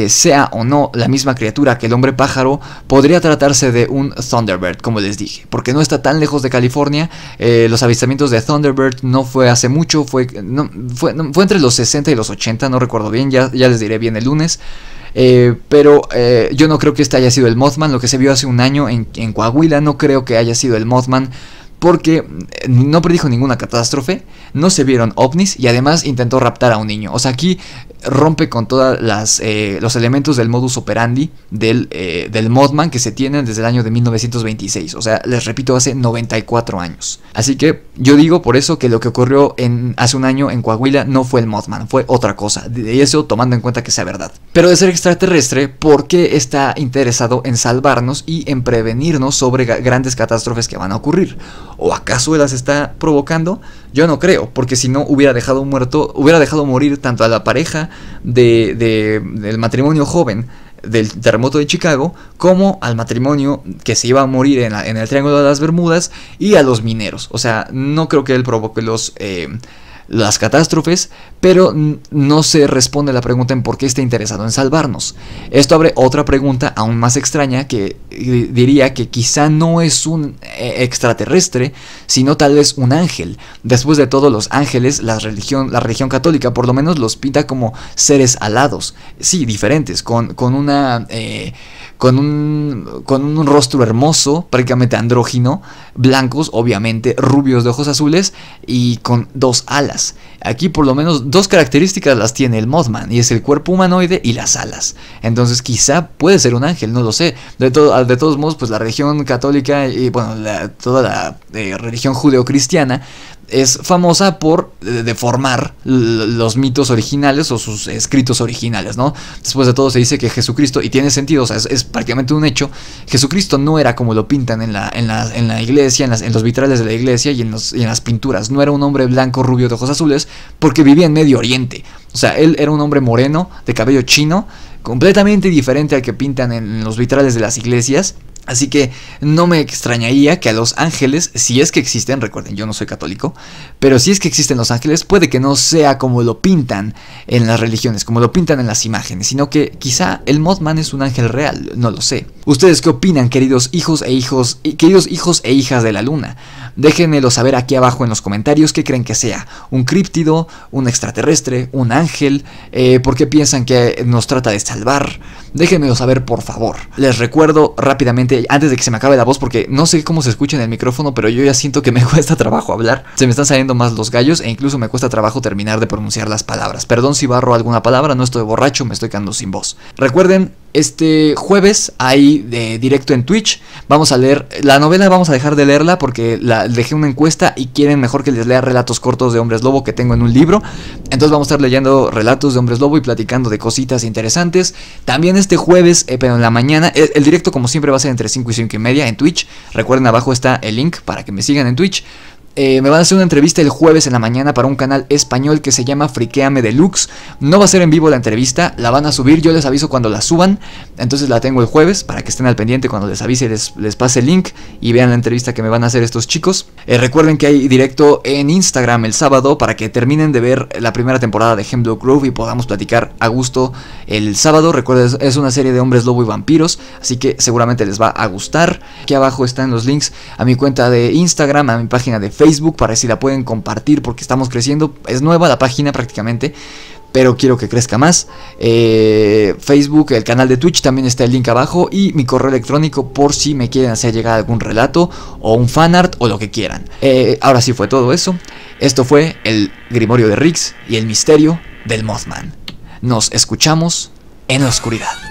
sea o no la misma criatura que el hombre pájaro, podría tratarse de un Thunderbird, como les dije, porque no está tan lejos de California. Los avistamientos de Thunderbird no fue hace mucho, fue entre los 60 y los 80, no recuerdo bien, ya les diré bien el lunes. Pero yo no creo que este haya sido el Mothman. Lo que se vio hace un año en Coahuila no creo que haya sido el Mothman, porque no predijo ninguna catástrofe, no se vieron ovnis y además intentó raptar a un niño. O sea, aquí rompe con todos los elementos del modus operandi del Mothman que se tienen desde el año de 1926. O sea, les repito, hace 94 años. Así que yo digo por eso que lo que ocurrió hace un año en Coahuila no fue el Mothman, fue otra cosa. Y eso tomando en cuenta que sea verdad. Pero de ser extraterrestre, ¿por qué está interesado en salvarnos y en prevenirnos sobre grandes catástrofes que van a ocurrir? ¿O acaso él las está provocando? Yo no creo, porque si no hubiera dejado morir tanto a la pareja del matrimonio joven del terremoto de Chicago, como al matrimonio que se iba a morir en el Triángulo de las Bermudas y a los mineros. O sea, no creo que él provoque las catástrofes, pero no se responde la pregunta en por qué está interesado en salvarnos. Esto abre otra pregunta aún más extraña, que diría que quizá no es un extraterrestre, sino tal vez un ángel. Después de todo, los ángeles, la religión católica por lo menos los pinta como seres alados, sí, diferentes, con un rostro hermoso, prácticamente andrógino, blancos, obviamente, rubios de ojos azules y con 2 alas. Aquí por lo menos 2 características las tiene el Mothman, y es el cuerpo humanoide y las alas. Entonces quizá puede ser un ángel, no lo sé. De todos modos, pues la religión católica y bueno, toda la religión judeocristiana es famosa por deformar los mitos originales o sus escritos originales, ¿no? Después de todo se dice que Jesucristo, y tiene sentido, o sea, es prácticamente un hecho, Jesucristo no era como lo pintan en la iglesia, en los vitrales de la iglesia y en las pinturas. No era un hombre blanco, rubio, de ojos azules, porque vivía en Medio Oriente. O sea, él era un hombre moreno, de cabello chino, completamente diferente al que pintan en los vitrales de las iglesias. Así que no me extrañaría que a los ángeles, si es que existen, recuerden, yo no soy católico, pero si es que existen los ángeles, puede que no sea como lo pintan en las religiones, como lo pintan en las imágenes, sino que quizá el Mothman es un ángel real, no lo sé. ¿Ustedes qué opinan, queridos hijos e hijas de la luna? Déjenmelo saber aquí abajo en los comentarios. ¿Qué creen que sea? ¿Un críptido? ¿Un extraterrestre? ¿Un ángel? ¿Por qué piensan que nos trata de salvar? Déjenmelo saber, por favor. Les recuerdo rápidamente, antes de que se me acabe la voz, porque no sé cómo se escucha en el micrófono, pero yo ya siento que me cuesta trabajo hablar. Se me están saliendo más los gallos e incluso me cuesta trabajo terminar de pronunciar las palabras. Perdón si barro alguna palabra, no estoy borracho, me estoy quedando sin voz. Recuerden, este jueves hay directo en Twitch. Vamos a leer la novela, vamos a dejar de leerla porque dejé una encuesta y quieren mejor que les lea relatos cortos de hombres lobo que tengo en un libro. Entonces vamos a estar leyendo relatos de hombres lobo y platicando de cositas interesantes. También este jueves, pero en la mañana, el directo como siempre va a ser entre 5 y 5 y media en Twitch. Recuerden, abajo está el link para que me sigan en Twitch. Me van a hacer una entrevista el jueves en la mañana para un canal español que se llama Friquéame Deluxe. No va a ser en vivo la entrevista, la van a subir, yo les aviso cuando la suban. Entonces la tengo el jueves para que estén al pendiente cuando les avise, les pase el link y vean la entrevista que me van a hacer estos chicos. Recuerden que hay directo en Instagram el sábado para que terminen de ver la primera temporada de Hemlock Grove y podamos platicar a gusto el sábado. Recuerden, es una serie de hombres lobo y vampiros, así que seguramente les va a gustar. Aquí abajo están los links a mi cuenta de Instagram, a mi página de Facebook, para si la pueden compartir porque estamos creciendo. Es nueva la página prácticamente, pero quiero que crezca más. Facebook, el canal de Twitch, también está el link abajo, y mi correo electrónico por si me quieren hacer llegar algún relato o un fanart o lo que quieran. Ahora sí fue todo eso. Esto fue el Grimorio de Rix y el misterio del Mothman. Nos escuchamos en la oscuridad.